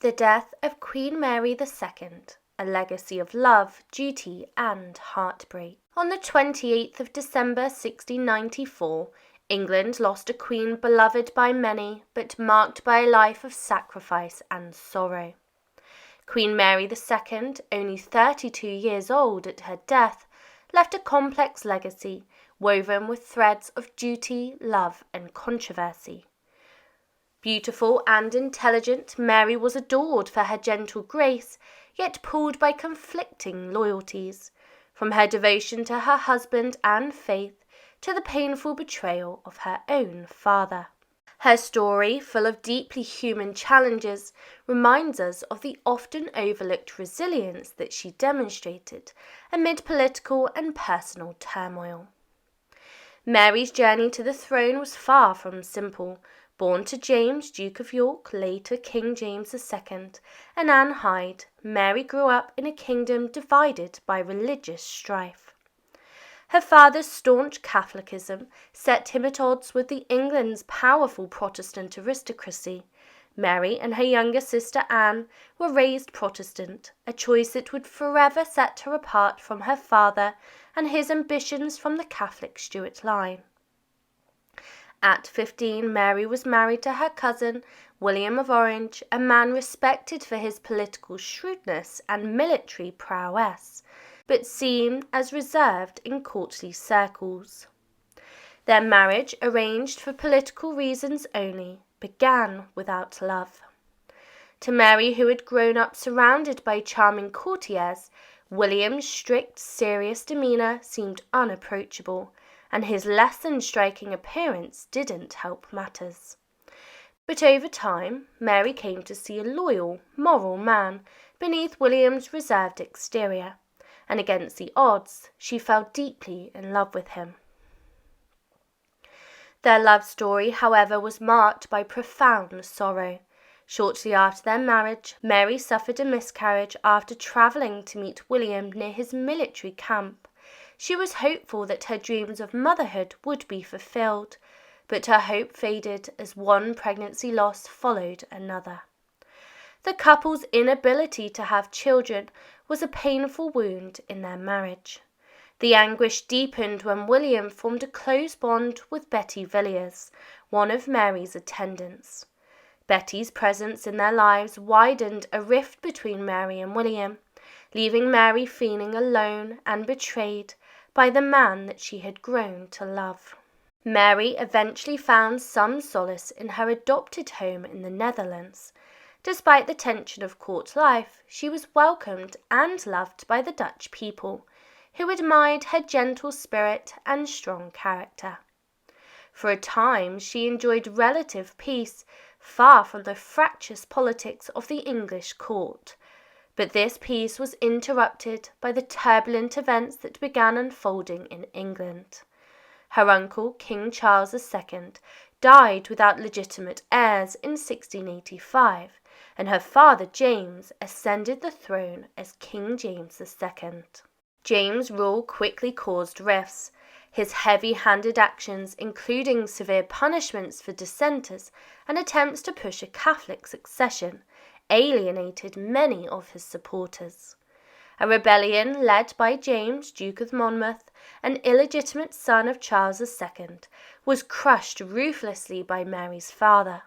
The death of Queen Mary II, a legacy of love, duty and heartbreak. On the 28th of December 1694, England lost a queen beloved by many, but marked by a life of sacrifice and sorrow. Queen Mary II, only 32 years old at her death, left a complex legacy woven with threads of duty, love and controversy. Beautiful and intelligent, Mary was adored for her gentle grace, yet pulled by conflicting loyalties, from her devotion to her husband and faith to the painful betrayal of her own father. Her story, full of deeply human challenges, reminds us of the often overlooked resilience that she demonstrated amid political and personal turmoil. Mary's journey to the throne was far from simple. Born to James, Duke of York, later King James II, and Anne Hyde, Mary grew up in a kingdom divided by religious strife. Her father's staunch Catholicism set him at odds with England's powerful Protestant aristocracy. Mary and her younger sister Anne were raised Protestant, a choice that would forever set her apart from her father and his ambitions from the Catholic Stuart line. At 15, Mary was married to her cousin, William of Orange, a man respected for his political shrewdness and military prowess, but seen as reserved in courtly circles. Their marriage, arranged for political reasons only, began without love. To Mary, who had grown up surrounded by charming courtiers, William's strict, serious demeanour seemed unapproachable, and his less than striking appearance didn't help matters. But over time, Mary came to see a loyal, moral man beneath William's reserved exterior, and against the odds, she fell deeply in love with him. Their love story, however, was marked by profound sorrow. Shortly after their marriage, Mary suffered a miscarriage after travelling to meet William near his military camp. She was hopeful that her dreams of motherhood would be fulfilled, but her hope faded as one pregnancy loss followed another. The couple's inability to have children was a painful wound in their marriage. The anguish deepened when William formed a close bond with Betty Villiers, one of Mary's attendants. Betty's presence in their lives widened a rift between Mary and William, leaving Mary feeling alone and betrayed by the man that she had grown to love. Mary eventually found some solace in her adopted home in the Netherlands. Despite the tension of court life, she was welcomed and loved by the Dutch people, who admired her gentle spirit and strong character. For a time, she enjoyed relative peace, far from the fractious politics of the English court. But this peace was interrupted by the turbulent events that began unfolding in England. Her uncle, King Charles II, died without legitimate heirs in 1685, and her father James ascended the throne as King James II. James' rule quickly caused rifts. His heavy-handed actions, including severe punishments for dissenters and attempts to push a Catholic succession, alienated many of his supporters. A rebellion led by James, Duke of Monmouth, an illegitimate son of Charles II, was crushed ruthlessly by Mary's father.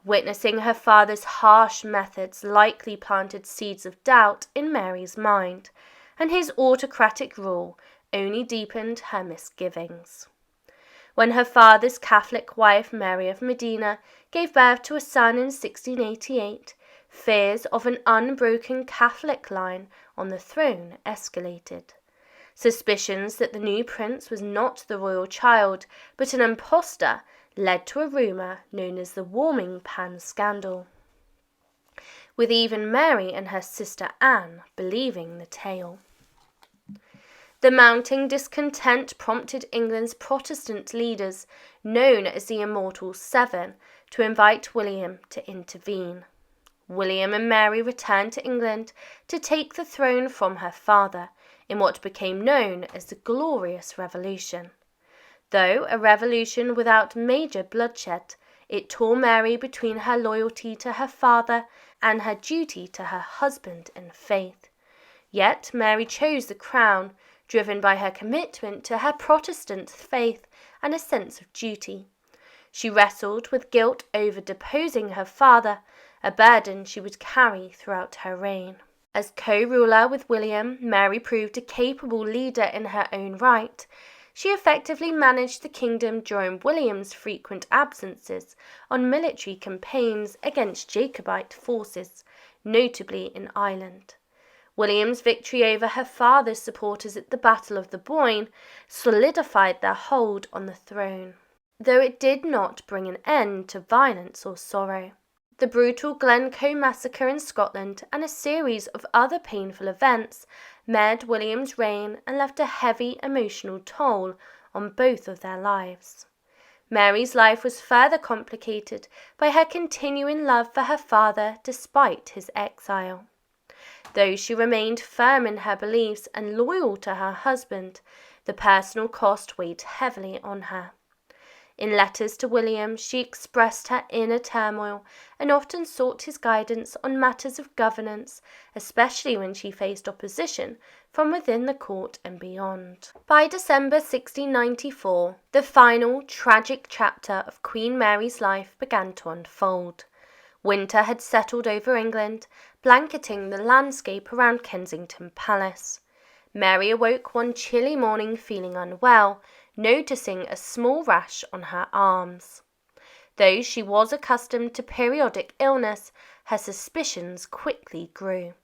Witnessing her father's harsh methods likely planted seeds of doubt in Mary's mind, and his autocratic rule only deepened her misgivings. When her father's Catholic wife, Mary of Modena, gave birth to a son in 1688, fears of an unbroken Catholic line on the throne escalated. Suspicions that the new prince was not the royal child, but an impostor, led to a rumour known as the warming pan scandal, with even Mary and her sister Anne believing the tale. The mounting discontent prompted England's Protestant leaders, known as the Immortal Seven, to invite William to intervene. William and Mary returned to England to take the throne from her father in what became known as the Glorious Revolution. Though a revolution without major bloodshed, it tore Mary between her loyalty to her father and her duty to her husband and faith. Yet Mary chose the crown, driven by her commitment to her Protestant faith and a sense of duty. She wrestled with guilt over deposing her father, a burden she would carry throughout her reign. As co-ruler with William, Mary proved a capable leader in her own right. She effectively managed the kingdom during William's frequent absences on military campaigns against Jacobite forces, notably in Ireland. William's victory over her father's supporters at the Battle of the Boyne solidified their hold on the throne, though it did not bring an end to violence or sorrow. The brutal Glencoe massacre in Scotland and a series of other painful events marred William's reign and left a heavy emotional toll on both of their lives. Mary's life was further complicated by her continuing love for her father despite his exile. Though she remained firm in her beliefs and loyal to her husband, the personal cost weighed heavily on her. In letters to William, she expressed her inner turmoil and often sought his guidance on matters of governance, especially when she faced opposition from within the court and beyond. By December 1694, the final tragic chapter of Queen Mary's life began to unfold. Winter had settled over England, blanketing the landscape around Kensington Palace. Mary awoke one chilly morning feeling unwell, noticing a small rash on her arms. Though she was accustomed to periodic illness, her suspicions quickly grew.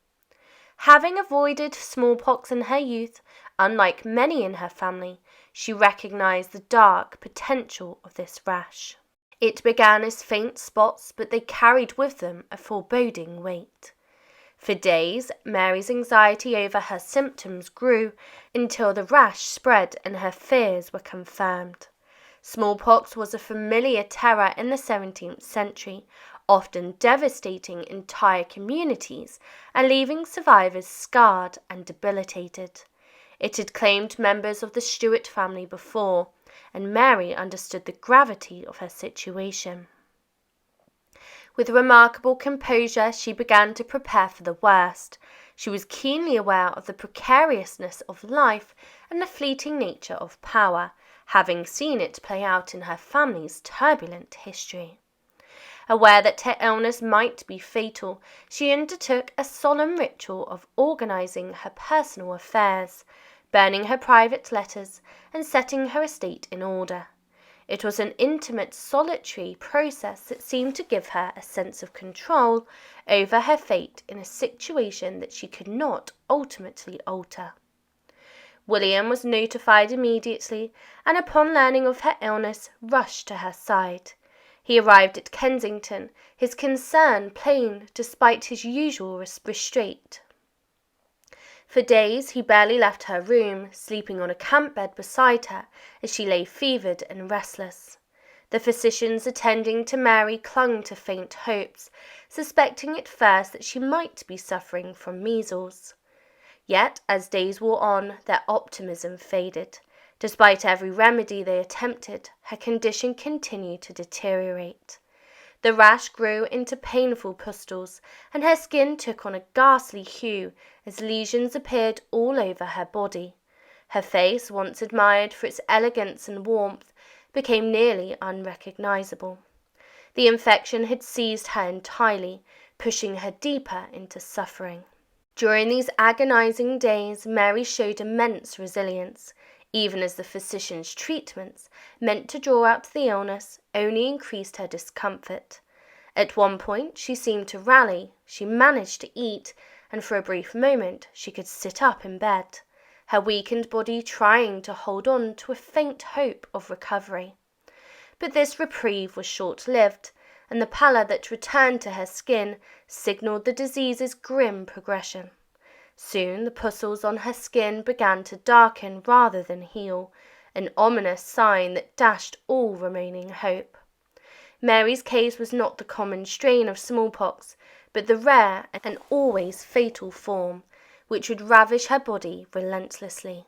Having avoided smallpox in her youth, unlike many in her family, she recognized the dark potential of this rash. It began as faint spots, but they carried with them a foreboding weight. For days, Mary's anxiety over her symptoms grew until the rash spread and her fears were confirmed. Smallpox was a familiar terror in the 17th century, often devastating entire communities and leaving survivors scarred and debilitated. It had claimed members of the Stuart family before, and Mary understood the gravity of her situation. With remarkable composure, she began to prepare for the worst. She was keenly aware of the precariousness of life and the fleeting nature of power, having seen it play out in her family's turbulent history. Aware that her illness might be fatal, she undertook a solemn ritual of organizing her personal affairs, burning her private letters, and setting her estate in order. It was an intimate, solitary process that seemed to give her a sense of control over her fate in a situation that she could not ultimately alter. William was notified immediately, and upon learning of her illness, rushed to her side. He arrived at Kensington, his concern plain despite his usual restraint. For days he barely left her room, sleeping on a camp bed beside her as she lay fevered and restless. The physicians attending to Mary clung to faint hopes, suspecting at first that she might be suffering from measles. Yet, as days wore on, their optimism faded. Despite every remedy they attempted, her condition continued to deteriorate. The rash grew into painful pustules, and her skin took on a ghastly hue as lesions appeared all over her body. Her face, once admired for its elegance and warmth, became nearly unrecognizable. The infection had seized her entirely, pushing her deeper into suffering. During these agonizing days, Mary showed immense resilience, even as the physician's treatments, meant to draw out the illness, only increased her discomfort. At one point she seemed to rally, she managed to eat, and for a brief moment she could sit up in bed, her weakened body trying to hold on to a faint hope of recovery. But this reprieve was short-lived, and the pallor that returned to her skin signalled the disease's grim progression. Soon the pustules on her skin began to darken rather than heal, an ominous sign that dashed all remaining hope. Mary's case was not the common strain of smallpox, but the rare and always fatal form, which would ravage her body relentlessly.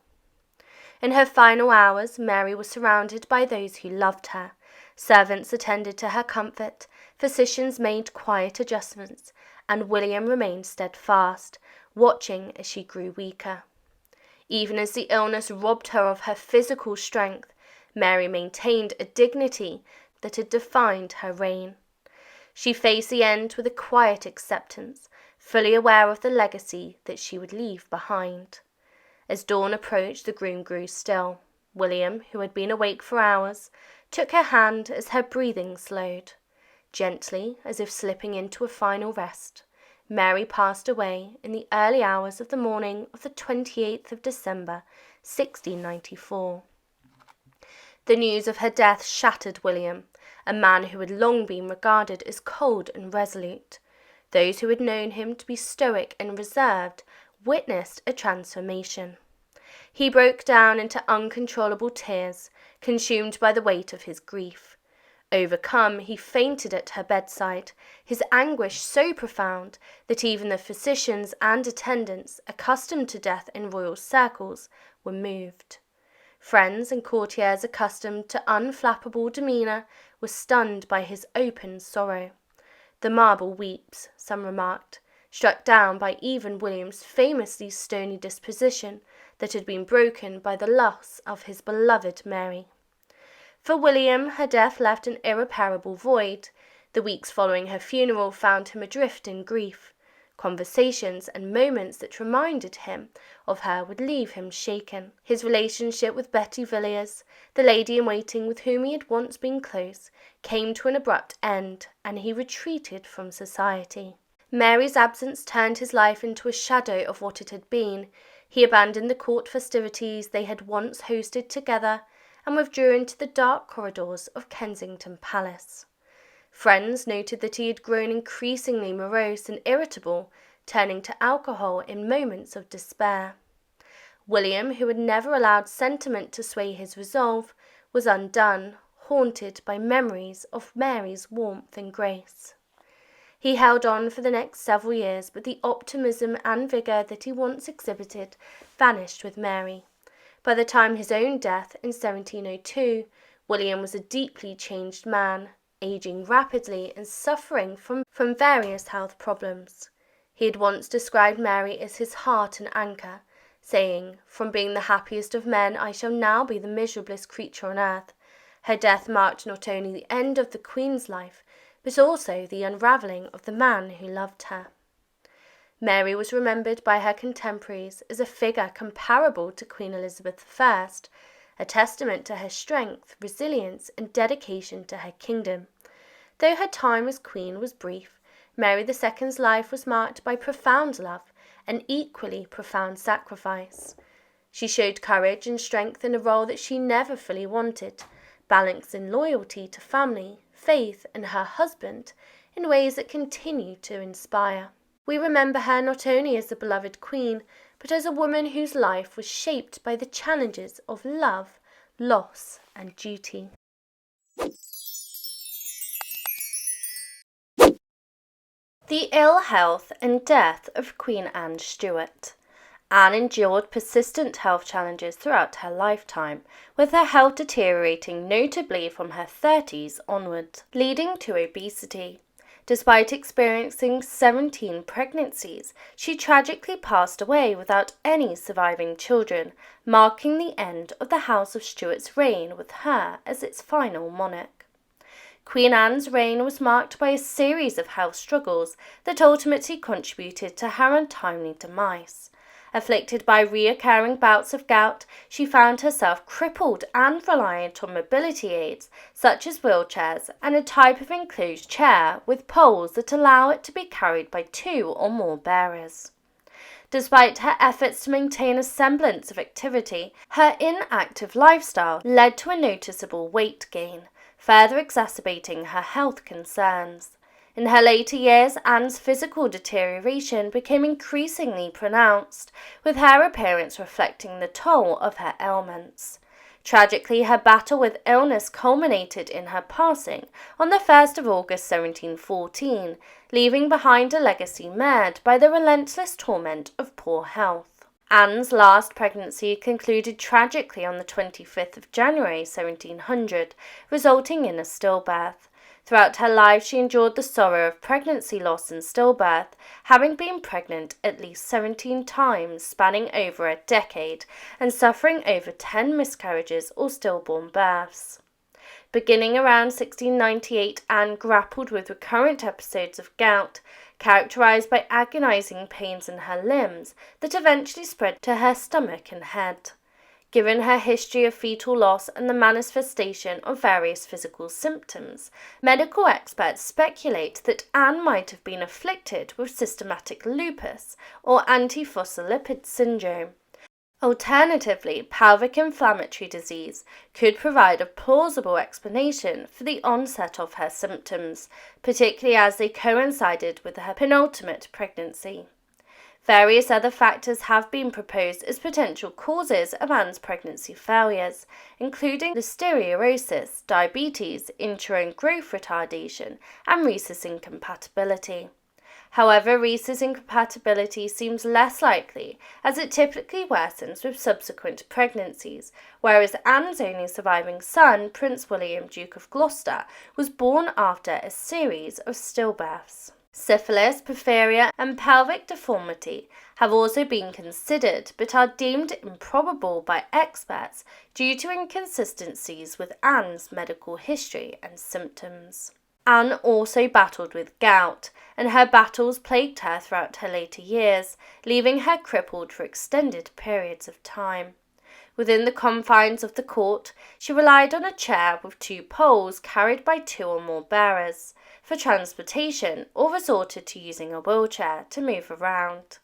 In her final hours, Mary was surrounded by those who loved her, Servants attended to her comfort, physicians made quiet adjustments, and William remained steadfast, watching as she grew weaker. Even as the illness robbed her of her physical strength, Mary maintained a dignity that had defined her reign. She faced the end with a quiet acceptance, fully aware of the legacy that she would leave behind. As dawn approached, the gloom grew still. William, who had been awake for hours, took her hand as her breathing slowed. Gently, as if slipping into a final rest, Mary passed away in the early hours of the morning of the 28th of December, 1694. The news of her death shattered William, a man who had long been regarded as cold and resolute. Those who had known him to be stoic and reserved witnessed a transformation. He broke down into uncontrollable tears, consumed by the weight of his grief. Overcome, he fainted at her bedside, his anguish so profound that even the physicians and attendants, accustomed to death in royal circles, were moved. Friends and courtiers accustomed to unflappable demeanour were stunned by his open sorrow. "The marble weeps," some remarked, struck down by even William's famously stony disposition that had been broken by the loss of his beloved Mary. For William, her death left an irreparable void. The weeks following her funeral found him adrift in grief. Conversations and moments that reminded him of her would leave him shaken. His relationship with Betty Villiers, the lady-in-waiting with whom he had once been close, came to an abrupt end, and he retreated from society. Mary's absence turned his life into a shadow of what it had been. He abandoned the court festivities they had once hosted together, and withdrew into the dark corridors of Kensington Palace. Friends noted that he had grown increasingly morose and irritable, turning to alcohol in moments of despair. William, who had never allowed sentiment to sway his resolve, was undone, haunted by memories of Mary's warmth and grace. He held on for the next several years, but the optimism and vigour that he once exhibited vanished with Mary. By the time his own death in 1702, William was a deeply changed man, aging rapidly and suffering from various health problems. He had once described Mary as his heart and anchor, saying, "From being the happiest of men, I shall now be the miserablest creature on earth." Her death marked not only the end of the Queen's life, but also the unravelling of the man who loved her. Mary was remembered by her contemporaries as a figure comparable to Queen Elizabeth I, a testament to her strength, resilience, and dedication to her kingdom. Though her time as queen was brief, Mary II's life was marked by profound love and equally profound sacrifice. She showed courage and strength in a role that she never fully wanted, balancing loyalty to family, faith, and her husband in ways that continue to inspire. We remember her not only as the beloved queen, but as a woman whose life was shaped by the challenges of love, loss, and duty. The ill health and death of Queen Anne Stuart. Anne endured persistent health challenges throughout her lifetime, with her health deteriorating notably from her 30s onwards, leading to obesity. Despite experiencing 17 pregnancies, she tragically passed away without any surviving children, marking the end of the House of Stuart's reign with her as its final monarch. Queen Anne's reign was marked by a series of health struggles that ultimately contributed to her untimely demise. Afflicted by recurring bouts of gout, she found herself crippled and reliant on mobility aids such as wheelchairs and a type of enclosed chair with poles that allow it to be carried by 2 or more bearers. Despite her efforts to maintain a semblance of activity, her inactive lifestyle led to a noticeable weight gain, further exacerbating her health concerns. In her later years, Anne's physical deterioration became increasingly pronounced, with her appearance reflecting the toll of her ailments. Tragically, her battle with illness culminated in her passing on the 1st of August 1714, leaving behind a legacy marred by the relentless torment of poor health. Anne's last pregnancy concluded tragically on the 25th of January 1700, resulting in a stillbirth. Throughout her life she endured the sorrow of pregnancy loss and stillbirth, having been pregnant at least 17 times spanning over a decade and suffering over 10 miscarriages or stillborn births. Beginning around 1698, Anne grappled with recurrent episodes of gout, characterized by agonizing pains in her limbs that eventually spread to her stomach and head. Given her history of fetal loss and the manifestation of various physical symptoms, medical experts speculate that Anne might have been afflicted with systematic lupus or antiphospholipid syndrome. Alternatively, pelvic inflammatory disease could provide a plausible explanation for the onset of her symptoms, particularly as they coincided with her penultimate pregnancy. Various other factors have been proposed as potential causes of Anne's pregnancy failures, including listeriosis, diabetes, intrauterine growth retardation, and rhesus incompatibility. However, rhesus incompatibility seems less likely, as it typically worsens with subsequent pregnancies, whereas Anne's only surviving son, Prince William, Duke of Gloucester, was born after a series of stillbirths. Syphilis, porphyria, and pelvic deformity have also been considered, but are deemed improbable by experts due to inconsistencies with Anne's medical history and symptoms. Anne also battled with gout, and her battles plagued her throughout her later years, leaving her crippled for extended periods of time. Within the confines of the court, she relied on a chair with 2 poles carried by 2 or more bearers for transportation, or resorted to using a wheelchair to move around.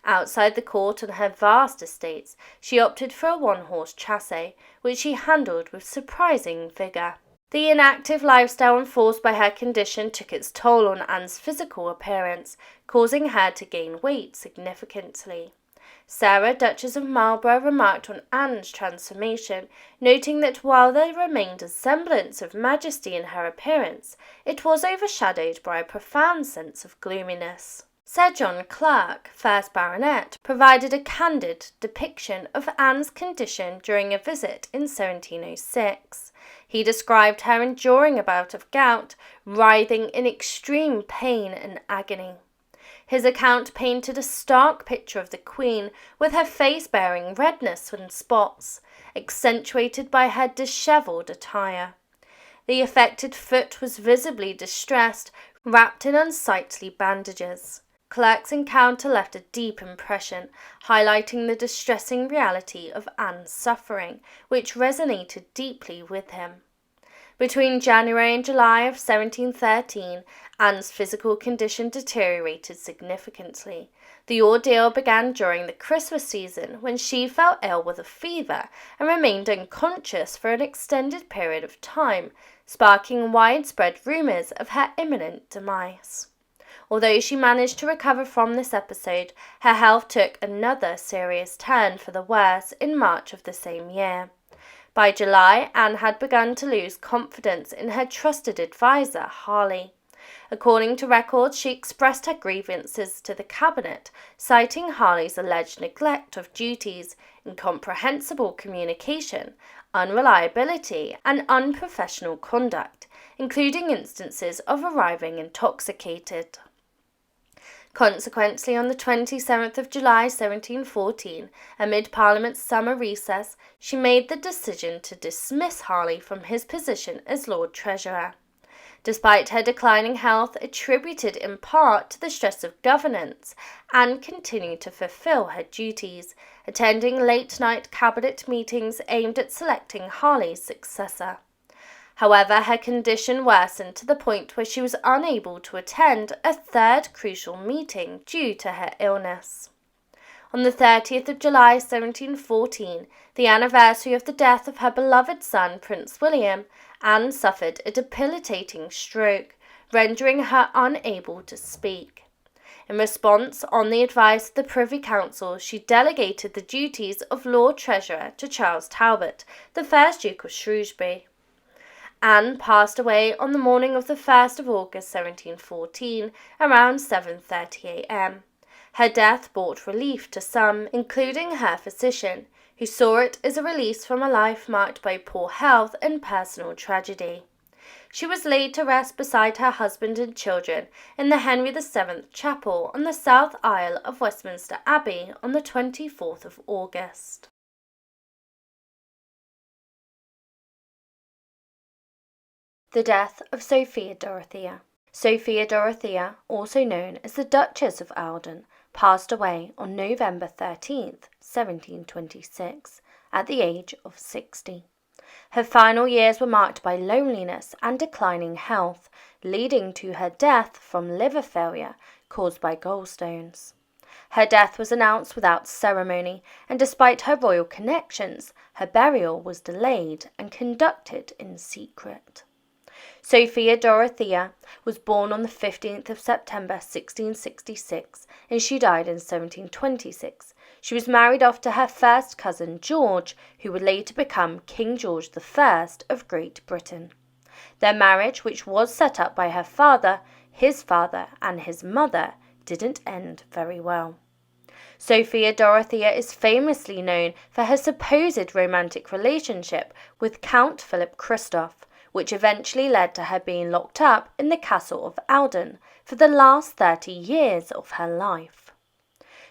Outside the court on her vast estates, she opted for a 1-horse chassis, which she handled with surprising vigour. The inactive lifestyle enforced by her condition took its toll on Anne's physical appearance, causing her to gain weight significantly. Sarah, Duchess of Marlborough, remarked on Anne's transformation, noting that while there remained a semblance of majesty in her appearance, it was overshadowed by a profound sense of gloominess. Sir John Clarke, 1st Baronet, provided a candid depiction of Anne's condition during a visit in 1706. He described her enduring a bout of gout, writhing in extreme pain and agony. His account painted a stark picture of the Queen, with her face bearing redness and spots, accentuated by her dishevelled attire. The affected foot was visibly distressed, wrapped in unsightly bandages. Clarke's encounter left a deep impression, highlighting the distressing reality of Anne's suffering, which resonated deeply with him. Between January and July of 1713, Anne's physical condition deteriorated significantly. The ordeal began during the Christmas season, when she fell ill with a fever and remained unconscious for an extended period of time, sparking widespread rumours of her imminent demise. Although she managed to recover from this episode, her health took another serious turn for the worse in March of the same year. By July, Anne had begun to lose confidence in her trusted adviser, Harley. According to records, she expressed her grievances to the cabinet, citing Harley's alleged neglect of duties, incomprehensible communication, unreliability, and unprofessional conduct, including instances of arriving intoxicated. Consequently, on the 27th of July 1714, amid Parliament's summer recess, she made the decision to dismiss Harley from his position as Lord Treasurer. Despite her declining health, attributed in part to the stress of governance, Anne continued to fulfil her duties, attending late-night cabinet meetings aimed at selecting Harley's successor. However, her condition worsened to the point where she was unable to attend a third crucial meeting due to her illness. On the 30th of July 1714, the anniversary of the death of her beloved son, Prince William, Anne suffered a debilitating stroke, rendering her unable to speak. In response, on the advice of the Privy Council, she delegated the duties of Lord Treasurer to Charles Talbot, the 1st Duke of Shrewsbury. Anne passed away on the morning of the 1st of August 1714, around 7:30 a.m. Her death brought relief to some, including her physician, who saw it as a release from a life marked by poor health and personal tragedy. She was laid to rest beside her husband and children in the Henry VII Chapel on the south aisle of Westminster Abbey on the 24th of August. The death of Sophia Dortha. Sophia Dortha, also known as the Duchess of Ahlden, passed away on November 13, 1726, at the age of 60. Her final years were marked by loneliness and declining health, leading to her death from liver failure caused by gallstones. Her death was announced without ceremony, and despite her royal connections, her burial was delayed and conducted in secret. Sophia Dortha was born on the 15th of September 1666, and she died in 1726. She was married off to her first cousin George, who would later become King George I of Great Britain. Their marriage, which was set up by her father, his father, and his mother, didn't end very well. Sophia Dortha is famously known for her supposed romantic relationship with Count Philip Christoph, which eventually led to her being locked up in the castle of Ahlden for the last 30 years of her life.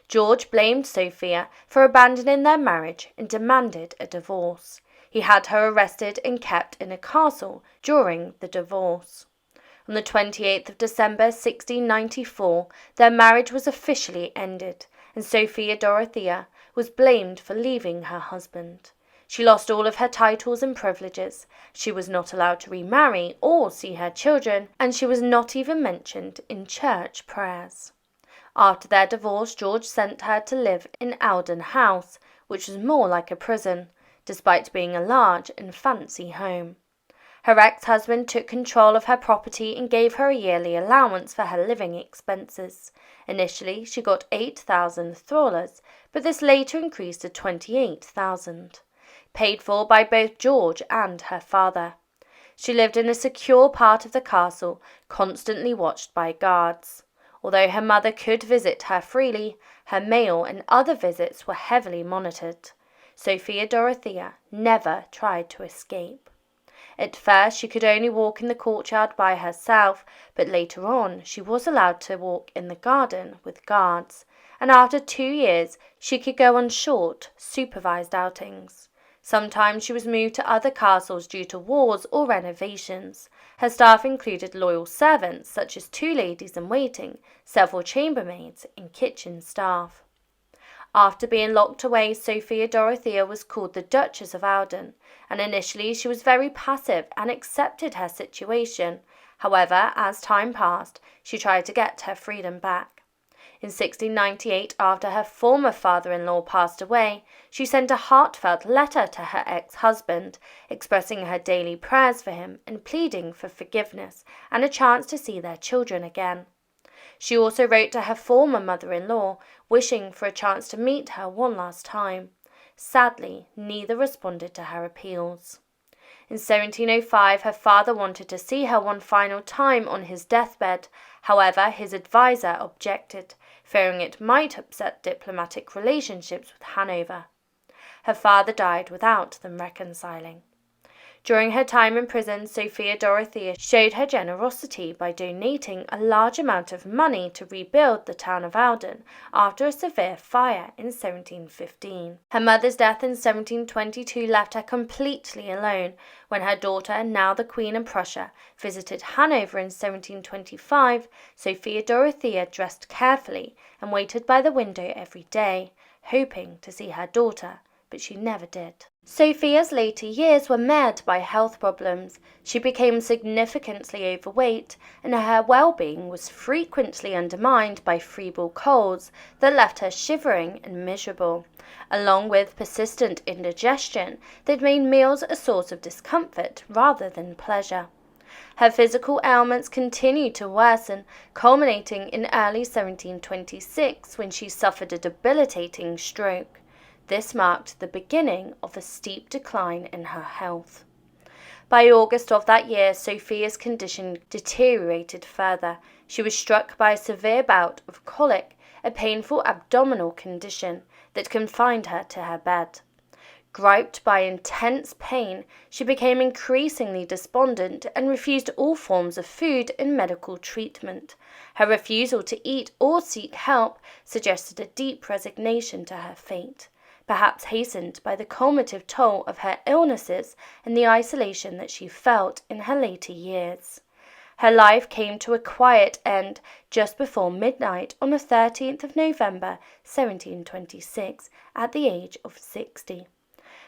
George blamed Sophia for abandoning their marriage and demanded a divorce. He had her arrested and kept in a castle during the divorce. On the 28th of December 1694, their marriage was officially ended, and Sophia Dortha was blamed for leaving her husband. She lost all of her titles and privileges. She was not allowed to remarry or see her children, and she was not even mentioned in church prayers. After their divorce, George sent her to live in Osborne House, which was more like a prison, despite being a large and fancy home. Her ex-husband took control of her property and gave her a yearly allowance for her living expenses. Initially, she got 8,000 thalers, but this later increased to 28,000. Paid for by both George and her father. She lived in a secure part of the castle, constantly watched by guards. Although her mother could visit her freely, her mail and other visits were heavily monitored. Sophia Dortha never tried to escape. At first she could only walk in the courtyard by herself, but later on she was allowed to walk in the garden with guards, and after 2 years she could go on short, supervised outings. Sometimes she was moved to other castles due to wars or renovations. Her staff included loyal servants such as 2 ladies-in-waiting, several chambermaids, and kitchen staff. After being locked away, Sophia Dortha was called the Duchess of Ahlden, and initially she was very passive and accepted her situation. However, as time passed, she tried to get her freedom back. In 1698, after her former father-in-law passed away, she sent a heartfelt letter to her ex-husband, expressing her daily prayers for him and pleading for forgiveness and a chance to see their children again. She also wrote to her former mother-in-law, wishing for a chance to meet her one last time. Sadly, neither responded to her appeals. In 1705, her father wanted to see her one final time on his deathbed. However, his advisor objected, fearing it might upset diplomatic relationships with Hanover. Her father died without them reconciling. During her time in prison, Sophia Dortha showed her generosity by donating a large amount of money to rebuild the town of Ahlden after a severe fire in 1715. Her mother's death in 1722 left her completely alone. When her daughter, now the Queen of Prussia, visited Hanover in 1725, Sophia Dortha dressed carefully and waited by the window every day, hoping to see her daughter, but she never did. Sophia's later years were marred by health problems. She became significantly overweight, and her well-being was frequently undermined by febrile colds that left her shivering and miserable, along with persistent indigestion that made meals a source of discomfort rather than pleasure. Her physical ailments continued to worsen, culminating in early 1726 when she suffered a debilitating stroke. This marked the beginning of a steep decline in her health. By August of that year, Sophia's condition deteriorated further. She was struck by a severe bout of colic, a painful abdominal condition that confined her to her bed. Griped by intense pain, she became increasingly despondent and refused all forms of food and medical treatment. Her refusal to eat or seek help suggested a deep resignation to her fate, perhaps hastened by the cumulative toll of her illnesses and the isolation that she felt in her later years. Her life came to a quiet end just before midnight on the 13th of November, 1726, at the age of 60.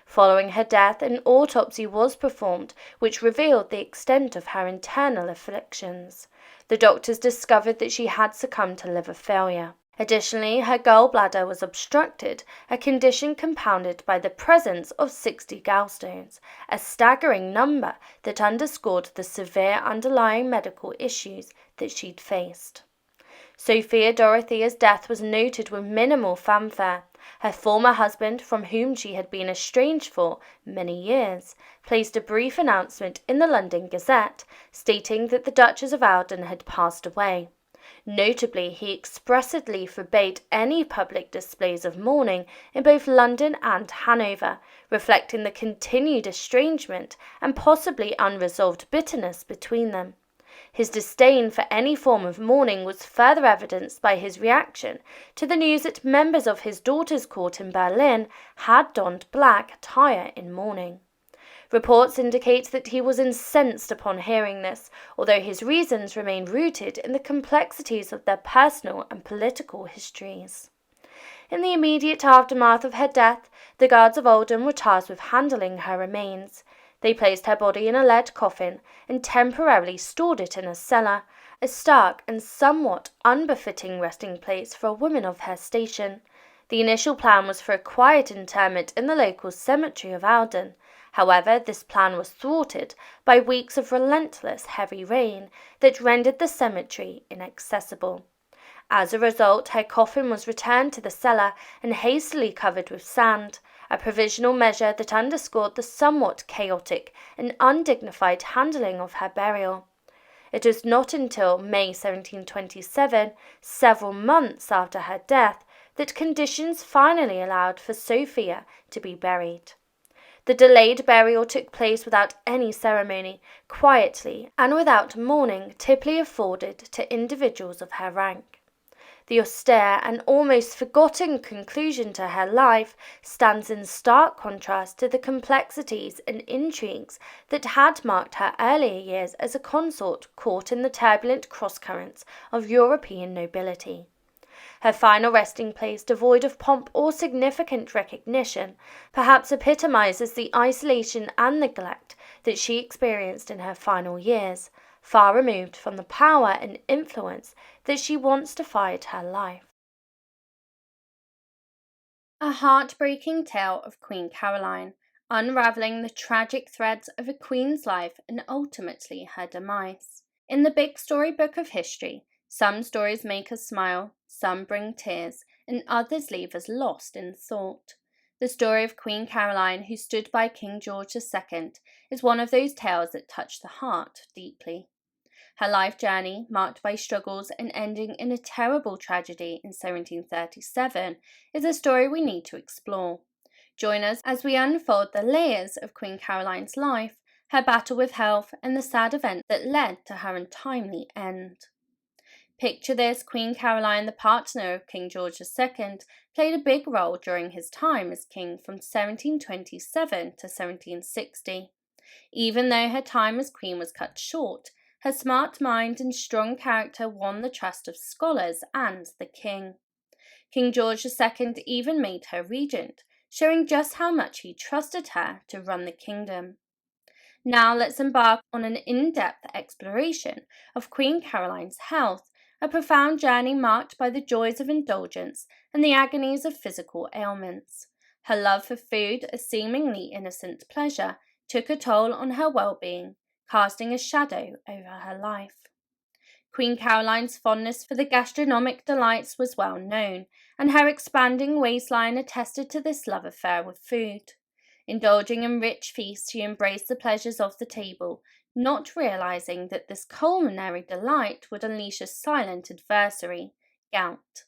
Following her death, an autopsy was performed, which revealed the extent of her internal afflictions. The doctors discovered that she had succumbed to liver failure. Additionally, her gallbladder was obstructed, a condition compounded by the presence of 60 gallstones, a staggering number that underscored the severe underlying medical issues that she'd faced. Sophia Dorotha's death was noted with minimal fanfare. Her former husband, from whom she had been estranged for many years, placed a brief announcement in the London Gazette stating that the Duchess of Ahlden had passed away. Notably, he expressly forbade any public displays of mourning in both London and Hanover, reflecting the continued estrangement and possibly unresolved bitterness between them. His disdain for any form of mourning was further evidenced by his reaction to the news that members of his daughter's court in Berlin had donned black attire in mourning. Reports indicate that he was incensed upon hearing this, although his reasons remain rooted in the complexities of their personal and political histories. In the immediate aftermath of her death, the guards of Ahlden were tasked with handling her remains. They placed her body in a lead coffin and temporarily stored it in a cellar, a stark and somewhat unbefitting resting place for a woman of her station. The initial plan was for a quiet interment in the local cemetery of Ahlden. However, this plan was thwarted by weeks of relentless heavy rain that rendered the cemetery inaccessible. As a result, her coffin was returned to the cellar and hastily covered with sand, a provisional measure that underscored the somewhat chaotic and undignified handling of her burial. It was not until May 1727, several months after her death, that conditions finally allowed for Sophia to be buried. The delayed burial took place without any ceremony, quietly, and without mourning typically afforded to individuals of her rank. The austere and almost forgotten conclusion to her life stands in stark contrast to the complexities and intrigues that had marked her earlier years as a consort caught in the turbulent cross-currents of European nobility. Her final resting place, devoid of pomp or significant recognition, perhaps epitomizes the isolation and neglect that she experienced in her final years, far removed from the power and influence that she once defied her life. A heartbreaking tale of Queen Caroline, unraveling the tragic threads of a queen's life and ultimately her demise. In the big storybook of history, some stories make us smile, some bring tears, and others leave us lost in thought. The story of Queen Caroline, who stood by King George II, is one of those tales that touch the heart deeply. Her life journey, marked by struggles and ending in a terrible tragedy in 1737, is a story we need to explore. Join us as we unfold the layers of Queen Caroline's life, her battle with health, and the sad event that led to her untimely end. Picture this: Queen Caroline, the partner of King George II, played a big role during his time as king from 1727 to 1760. Even though her time as queen was cut short, her smart mind and strong character won the trust of scholars and the king. King George II even made her regent, showing just how much he trusted her to run the kingdom. Now let's embark on an in-depth exploration of Queen Caroline's health, a profound journey marked by the joys of indulgence and the agonies of physical ailments. Her love for food, a seemingly innocent pleasure, took a toll on her well-being, casting a shadow over her life. Queen Caroline's fondness for the gastronomic delights was well known, and her expanding waistline attested to this love affair with food. Indulging in rich feasts, she embraced the pleasures of the table, not realizing that this culinary delight would unleash a silent adversary, gout.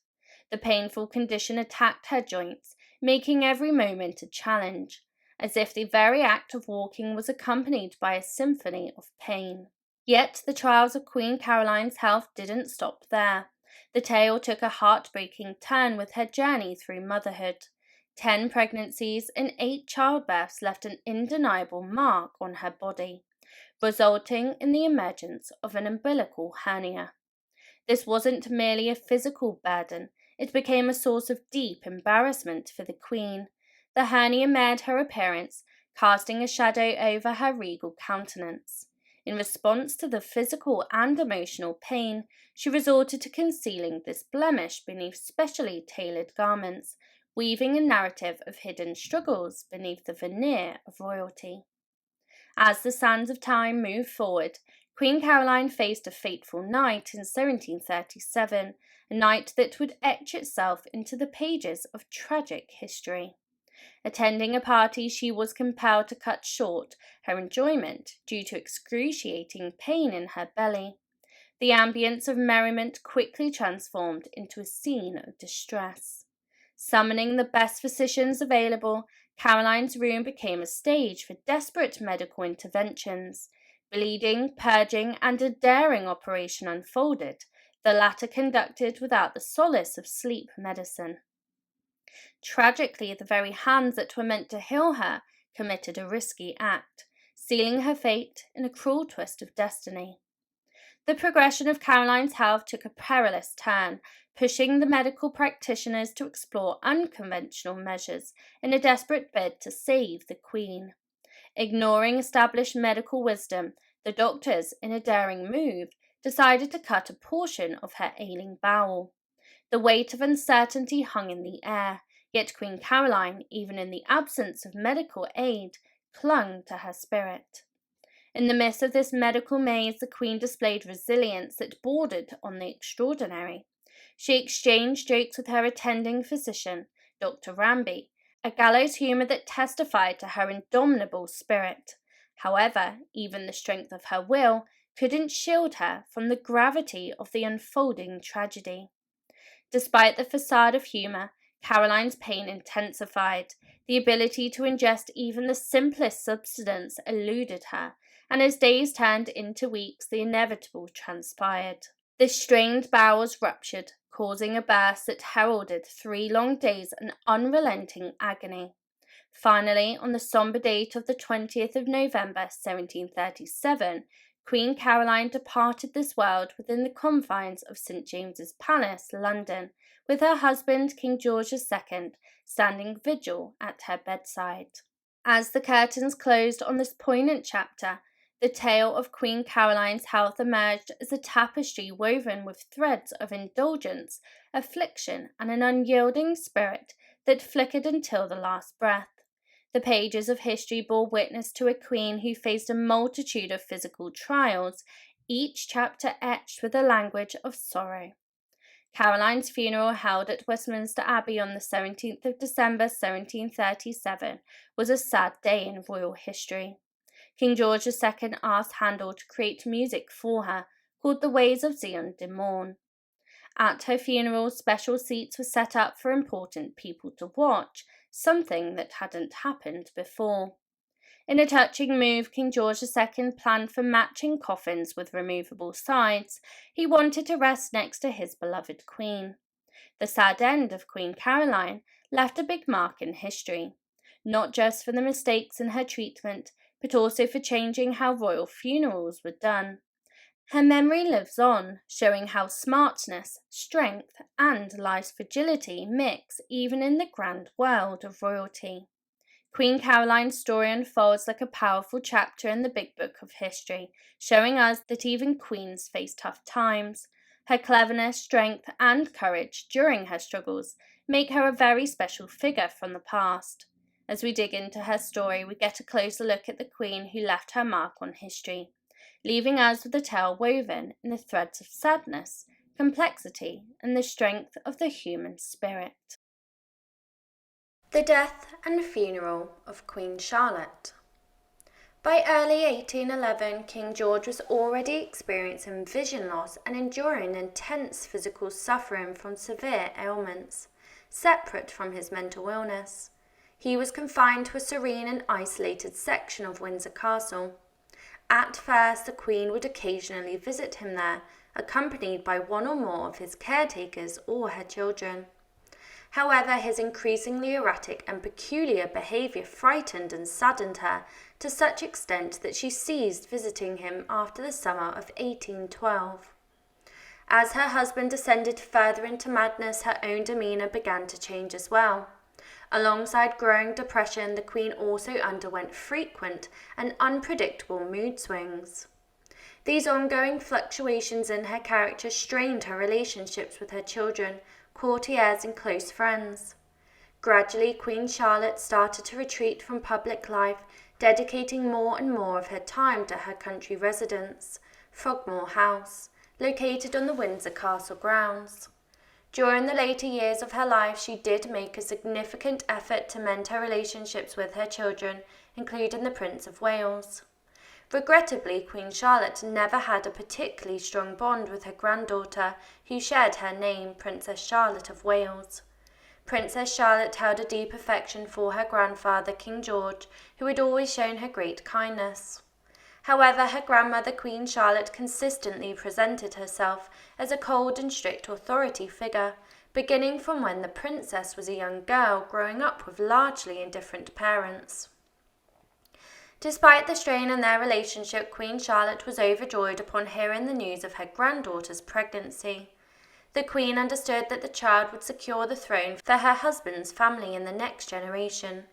The painful condition attacked her joints, making every moment a challenge, as if the very act of walking was accompanied by a symphony of pain. Yet the trials of Queen Caroline's health didn't stop there. The tale took a heartbreaking turn with her journey through motherhood. 10 pregnancies and 8 childbirths left an undeniable mark on her body, resulting in the emergence of an umbilical hernia. This wasn't merely a physical burden, it became a source of deep embarrassment for the Queen. The hernia made her appearance, casting a shadow over her regal countenance. In response to the physical and emotional pain, she resorted to concealing this blemish beneath specially tailored garments, weaving a narrative of hidden struggles beneath the veneer of royalty. As the sands of time moved forward, Queen Caroline faced a fateful night in 1737, a night that would etch itself into the pages of tragic history. Attending a party, she was compelled to cut short her enjoyment due to excruciating pain in her belly. The ambience of merriment quickly transformed into a scene of distress. Summoning the best physicians available, Caroline's room became a stage for desperate medical interventions. Bleeding, purging, and a daring operation unfolded, the latter conducted without the solace of sleep medicine. Tragically, the very hands that were meant to heal her committed a risky act, sealing her fate in a cruel twist of destiny. The progression of Caroline's health took a perilous turn, pushing the medical practitioners to explore unconventional measures in a desperate bid to save the Queen. Ignoring established medical wisdom, the doctors, in a daring move, decided to cut a portion of her ailing bowel. The weight of uncertainty hung in the air, yet Queen Caroline, even in the absence of medical aid, clung to her spirit. In the midst of this medical maze, the Queen displayed resilience that bordered on the extraordinary. She exchanged jokes with her attending physician, Dr. Ramby, a gallows humour that testified to her indomitable spirit. However, even the strength of her will couldn't shield her from the gravity of the unfolding tragedy. Despite the facade of humour, Caroline's pain intensified. The ability to ingest even the simplest substance eluded her, and as days turned into weeks, the inevitable transpired. The strained bowels ruptured, causing a burst that heralded 3 long days of unrelenting agony. Finally, on the sombre date of the 20th of November, 1737, Queen Caroline departed this world within the confines of St. James's Palace, London, with her husband, King George II, standing vigil at her bedside. As the curtains closed on this poignant chapter, the tale of Queen Caroline's health emerged as a tapestry woven with threads of indulgence, affliction, and an unyielding spirit that flickered until the last breath. The pages of history bore witness to a queen who faced a multitude of physical trials, each chapter etched with the language of sorrow. Caroline's funeral, held at Westminster Abbey on the 17th of December 1737, was a sad day in royal history. King George II asked Handel to create music for her, called The Ways of Zion de Morn. At her funeral, special seats were set up for important people to watch, something that hadn't happened before. In a touching move, King George II planned for matching coffins with removable sides. He wanted to rest next to his beloved Queen. The sad end of Queen Caroline left a big mark in history, not just for the mistakes in her treatment, but also for changing how royal funerals were done. Her memory lives on, showing how smartness, strength, and life's fragility mix even in the grand world of royalty. Queen Caroline's story unfolds like a powerful chapter in the big book of history, showing us that even queens face tough times. Her cleverness, strength, and courage during her struggles make her a very special figure from the past. As we dig into her story, we get a closer look at the queen who left her mark on history, leaving us with a tale woven in the threads of sadness, complexity, and the strength of the human spirit. The death and funeral of Queen Charlotte. By early 1811, King George was already experiencing vision loss and enduring intense physical suffering from severe ailments, separate from his mental illness. He was confined to a serene and isolated section of Windsor Castle. At first, the Queen would occasionally visit him there, accompanied by one or more of his caretakers or her children. However, his increasingly erratic and peculiar behaviour frightened and saddened her to such extent that she ceased visiting him after the summer of 1812. As her husband descended further into madness, her own demeanour began to change as well. Alongside growing depression, the Queen also underwent frequent and unpredictable mood swings. These ongoing fluctuations in her character strained her relationships with her children, courtiers and close friends. Gradually, Queen Charlotte started to retreat from public life, dedicating more and more of her time to her country residence, Frogmore House, located on the Windsor Castle grounds. During the later years of her life, she did make a significant effort to mend her relationships with her children, including the Prince of Wales. Regrettably, Queen Charlotte never had a particularly strong bond with her granddaughter, who shared her name, Princess Charlotte of Wales. Princess Charlotte held a deep affection for her grandfather, King George, who had always shown her great kindness. However, her grandmother, Queen Charlotte, consistently presented herself as a cold and strict authority figure, beginning from when the princess was a young girl growing up with largely indifferent parents. Despite the strain in their relationship, Queen Charlotte was overjoyed upon hearing the news of her granddaughter's pregnancy. The Queen understood that the child would secure the throne for her husband's family in the next generation.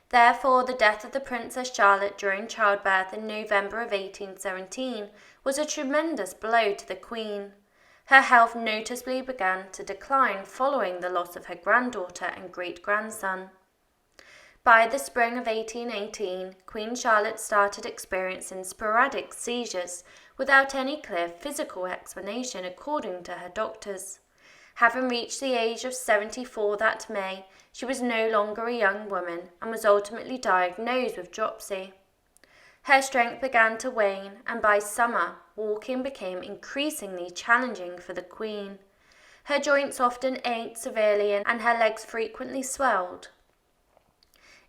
Therefore, the death of the Princess Charlotte during childbirth in November of 1817 was a tremendous blow to the Queen. Her health noticeably began to decline following the loss of her granddaughter and great-grandson. By the spring of 1818, Queen Charlotte started experiencing sporadic seizures without any clear physical explanation according to her doctors. Having reached the age of 74 that May, she was no longer a young woman and was ultimately diagnosed with dropsy. Her strength began to wane, and by summer, walking became increasingly challenging for the Queen. Her joints often ached severely and her legs frequently swelled.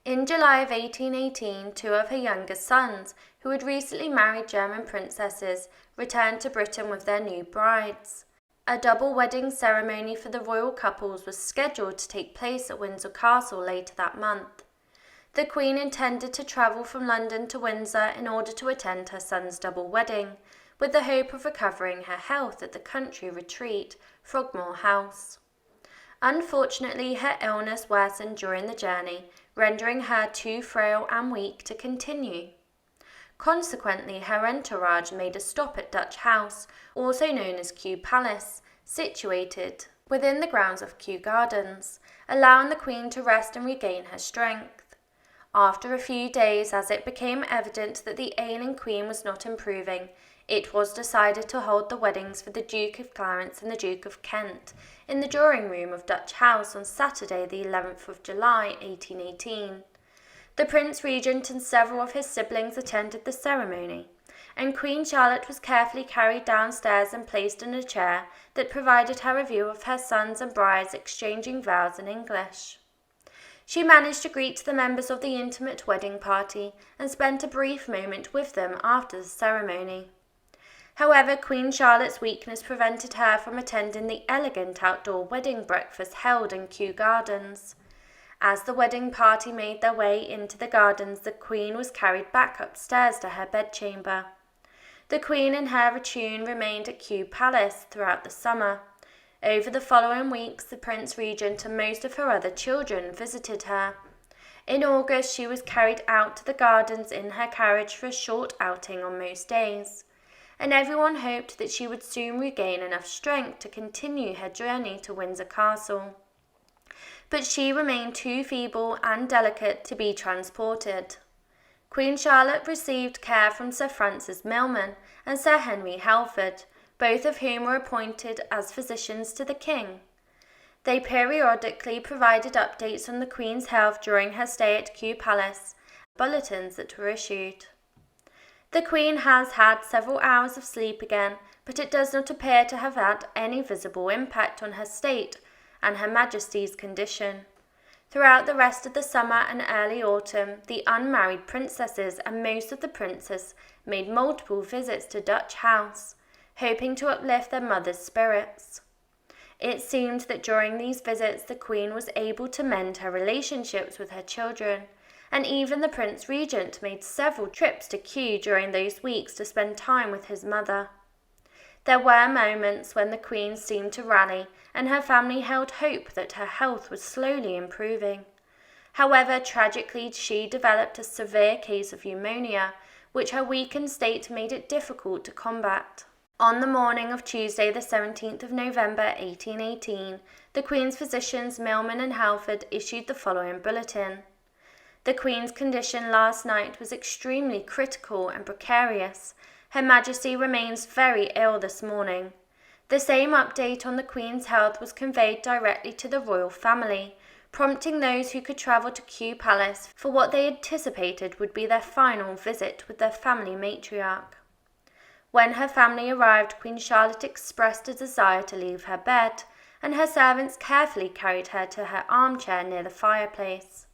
In July of 1818, two of her younger sons, who had recently married German princesses, returned to Britain with their new brides. A double wedding ceremony for the royal couples was scheduled to take place at Windsor Castle later that month. The Queen intended to travel from London to Windsor in order to attend her son's double wedding, with the hope of recovering her health at the country retreat, Frogmore House. Unfortunately, her illness worsened during the journey, rendering her too frail and weak to continue. Consequently, her entourage made a stop at Dutch House, also known as Kew Palace, situated within the grounds of Kew Gardens, allowing the Queen to rest and regain her strength. After a few days, as it became evident that the ailing Queen was not improving, it was decided to hold the weddings for the Duke of Clarence and the Duke of Kent in the drawing room of Dutch House on Saturday the 11th of July 1818. The Prince Regent and several of his siblings attended the ceremony, and Queen Charlotte was carefully carried downstairs and placed in a chair that provided her a view of her sons and brides exchanging vows in English. She managed to greet the members of the intimate wedding party and spent a brief moment with them after the ceremony. However, Queen Charlotte's weakness prevented her from attending the elegant outdoor wedding breakfast held in Kew Gardens. As the wedding party made their way into the gardens, the Queen was carried back upstairs to her bedchamber. The Queen and her retinue remained at Kew Palace throughout the summer. Over the following weeks, the Prince Regent and most of her other children visited her. In August, she was carried out to the gardens in her carriage for a short outing on most days, and everyone hoped that she would soon regain enough strength to continue her journey to Windsor Castle. But she remained too feeble and delicate to be transported. Queen Charlotte received care from Sir Francis Milman and Sir Henry Halford, both of whom were appointed as physicians to the King. They periodically provided updates on the Queen's health during her stay at Kew Palace, bulletins that were issued. The Queen has had several hours of sleep again, but it does not appear to have had any visible impact on her state and Her Majesty's condition. Throughout the rest of the summer and early autumn, the unmarried princesses and most of the princes made multiple visits to Dutch House, hoping to uplift their mother's spirits. It seemed that during these visits the Queen was able to mend her relationships with her children, and even the Prince Regent made several trips to Kew during those weeks to spend time with his mother. There were moments when the Queen seemed to rally, and her family held hope that her health was slowly improving. However, tragically, she developed a severe case of pneumonia, which her weakened state made it difficult to combat. On the morning of Tuesday, the 17th of November 1818, the Queen's physicians Milman and Halford issued the following bulletin. The Queen's condition last night was extremely critical and precarious. Her Majesty remains very ill this morning. The same update on the Queen's health was conveyed directly to the royal family, prompting those who could travel to Kew Palace for what they anticipated would be their final visit with their family matriarch. When her family arrived, Queen Charlotte expressed a desire to leave her bed, and her servants carefully carried her to her armchair near the fireplace.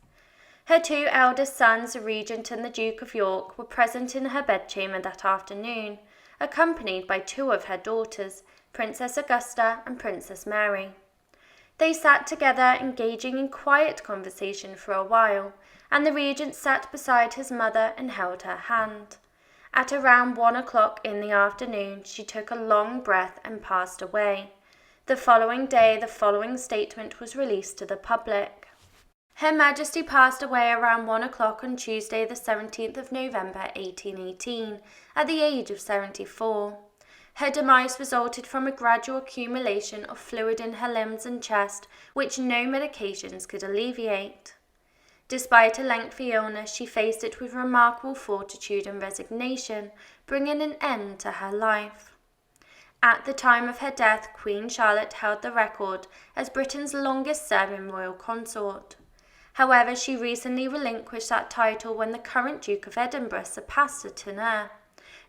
Her two eldest sons, the Regent and the Duke of York, were present in her bedchamber that afternoon, accompanied by two of her daughters, Princess Augusta and Princess Mary. They sat together, engaging in quiet conversation for a while, and the Regent sat beside his mother and held her hand. At around 1 o'clock in the afternoon, she took a long breath and passed away. The following day, the following statement was released to the public. Her Majesty passed away around 1 o'clock on Tuesday, the 17th of November 1818, at the age of 74. Her demise resulted from a gradual accumulation of fluid in her limbs and chest, which no medications could alleviate. Despite a lengthy illness, she faced it with remarkable fortitude and resignation, bringing an end to her life. At the time of her death, Queen Charlotte held the record as Britain's longest-serving royal consort. However, she recently relinquished that title when the current Duke of Edinburgh surpassed the tenure,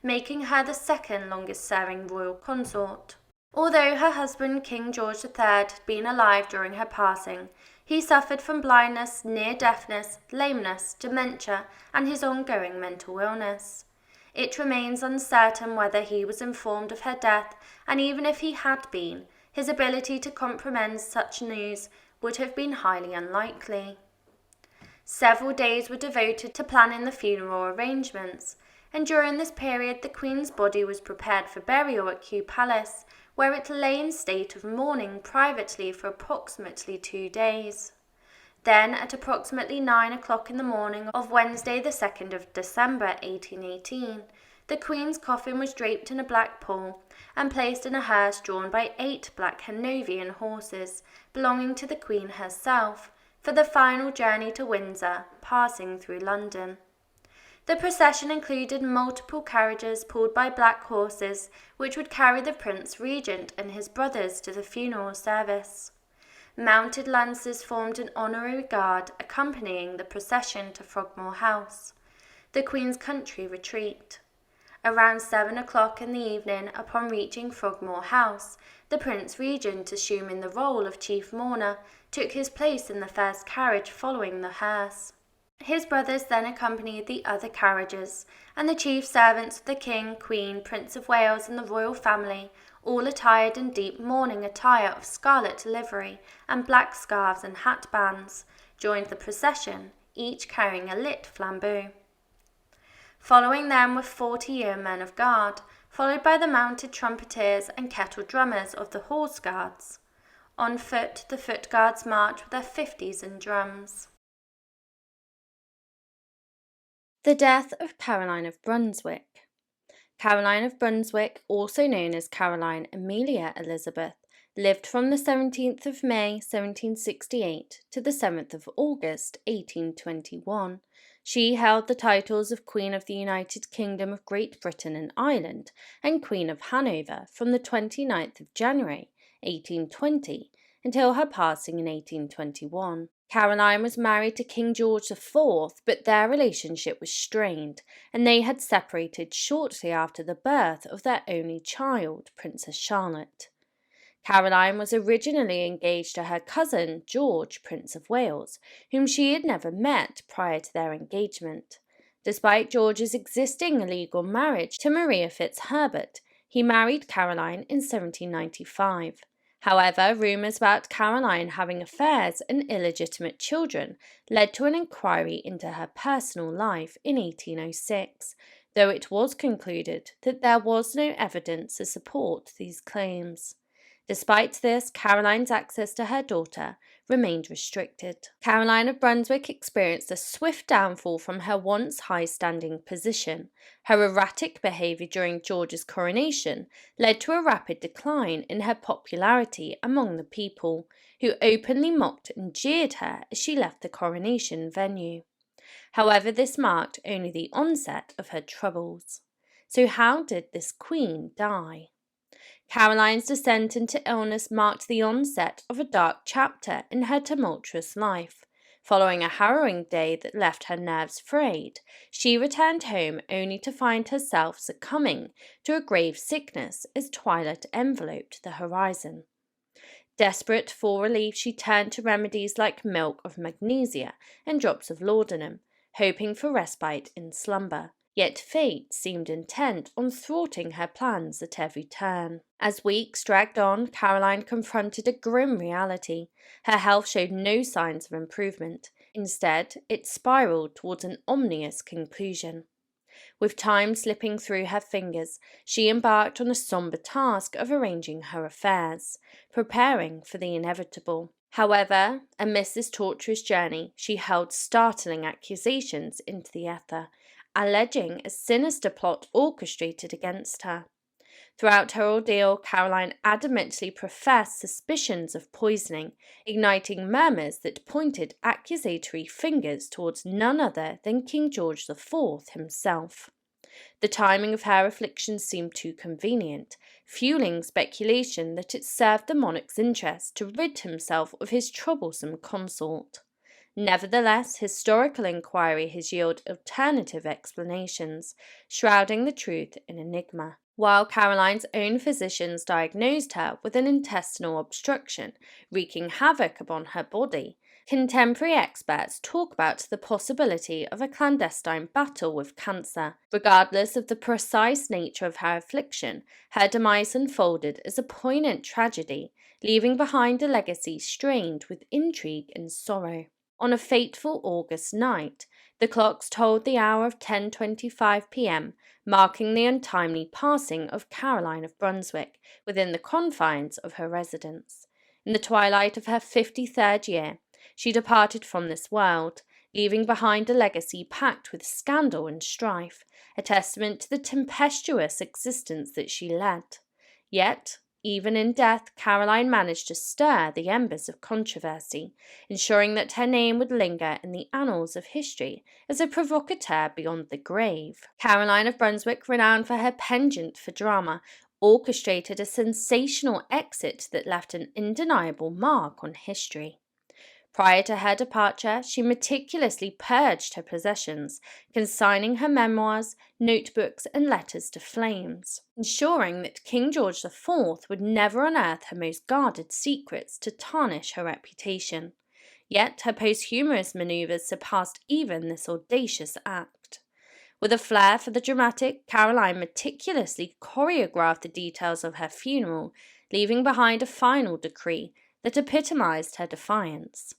making her the second longest-serving royal consort. Although her husband, King George III, had been alive during her passing, he suffered from blindness, near-deafness, lameness, dementia, and his ongoing mental illness. It remains uncertain whether he was informed of her death, and even if he had been, his ability to comprehend such news would have been highly unlikely. Several days were devoted to planning the funeral arrangements, and during this period the Queen's body was prepared for burial at Kew Palace, where it lay in state of mourning privately for approximately 2 days. Then, at approximately 9 o'clock in the morning of Wednesday the 2nd of December 1818, the Queen's coffin was draped in a black pall and placed in a hearse drawn by 8 black Hanoverian horses belonging to the Queen herself, for the final journey to Windsor, passing through London. The procession included multiple carriages pulled by black horses, which would carry the Prince Regent and his brothers to the funeral service. Mounted lances formed an honorary guard accompanying the procession to Frogmore House, the Queen's country retreat. Around 7 o'clock in the evening, upon reaching Frogmore House, the Prince Regent, assuming the role of chief mourner, took his place in the first carriage following the hearse. His brothers then accompanied the other carriages, and the chief servants of the King, Queen, Prince of Wales and the royal family, all attired in deep mourning attire of scarlet livery and black scarves and hatbands, joined the procession, each carrying a lit flambeau. Following them were 40 yeomen of guard, followed by the mounted trumpeters and kettle drummers of the horse guards. On foot, the foot guards marched with their 50s and drums. The death of Caroline of Brunswick. Caroline of Brunswick, also known as Caroline Amelia Elizabeth, lived from the 17th of May 1768 to the 7th of August 1821. She held the titles of Queen of the United Kingdom of Great Britain and Ireland and Queen of Hanover from the 29th of January 1820 until her passing in 1821. Caroline was married to King George IV, but their relationship was strained, and they had separated shortly after the birth of their only child, Princess Charlotte. Caroline was originally engaged to her cousin, George, Prince of Wales, whom she had never met prior to their engagement. Despite George's existing illegal marriage to Maria Fitzherbert, he married Caroline in 1795. However, rumours about Caroline having affairs and illegitimate children led to an inquiry into her personal life in 1806, though it was concluded that there was no evidence to support these claims. Despite this, Caroline's access to her daughter remained restricted. Caroline of Brunswick experienced a swift downfall from her once high-standing position. Her erratic behaviour during George's coronation led to a rapid decline in her popularity among the people, who openly mocked and jeered her as she left the coronation venue. However, this marked only the onset of her troubles. So how did this queen die? Caroline's descent into illness marked the onset of a dark chapter in her tumultuous life. Following a harrowing day that left her nerves frayed, she returned home only to find herself succumbing to a grave sickness as twilight enveloped the horizon. Desperate for relief, she turned to remedies like milk of magnesia and drops of laudanum, hoping for respite in slumber. Yet fate seemed intent on thwarting her plans at every turn. As weeks dragged on, Caroline confronted a grim reality. Her health showed no signs of improvement. Instead, it spiraled towards an ominous conclusion. With time slipping through her fingers, she embarked on the sombre task of arranging her affairs, preparing for the inevitable. However, amidst this tortuous journey, she hurled startling accusations into the ether, alleging a sinister plot orchestrated against her. Throughout her ordeal, Caroline adamantly professed suspicions of poisoning, igniting murmurs that pointed accusatory fingers towards none other than King George IV himself. The timing of her affliction seemed too convenient, fueling speculation that it served the monarch's interest to rid himself of his troublesome consort. Nevertheless, historical inquiry has yielded alternative explanations, shrouding the truth in enigma. While Caroline's own physicians diagnosed her with an intestinal obstruction, wreaking havoc upon her body, contemporary experts talk about the possibility of a clandestine battle with cancer. Regardless of the precise nature of her affliction, her demise unfolded as a poignant tragedy, leaving behind a legacy strained with intrigue and sorrow. On a fateful August night, the clocks tolled the hour of 10:25 p.m., marking the untimely passing of Caroline of Brunswick within the confines of her residence. In the twilight of her 53rd year, she departed from this world, leaving behind a legacy packed with scandal and strife, a testament to the tempestuous existence that she led. Yet, even in death, Caroline managed to stir the embers of controversy, ensuring that her name would linger in the annals of history as a provocateur beyond the grave. Caroline of Brunswick, renowned for her penchant for drama, orchestrated a sensational exit that left an undeniable mark on history. Prior to her departure, she meticulously purged her possessions, consigning her memoirs, notebooks, and letters to flames, ensuring that King George IV would never unearth her most guarded secrets to tarnish her reputation. Yet her posthumous manoeuvres surpassed even this audacious act. With a flair for the dramatic, Caroline meticulously choreographed the details of her funeral, leaving behind a final decree that epitomized her defiance.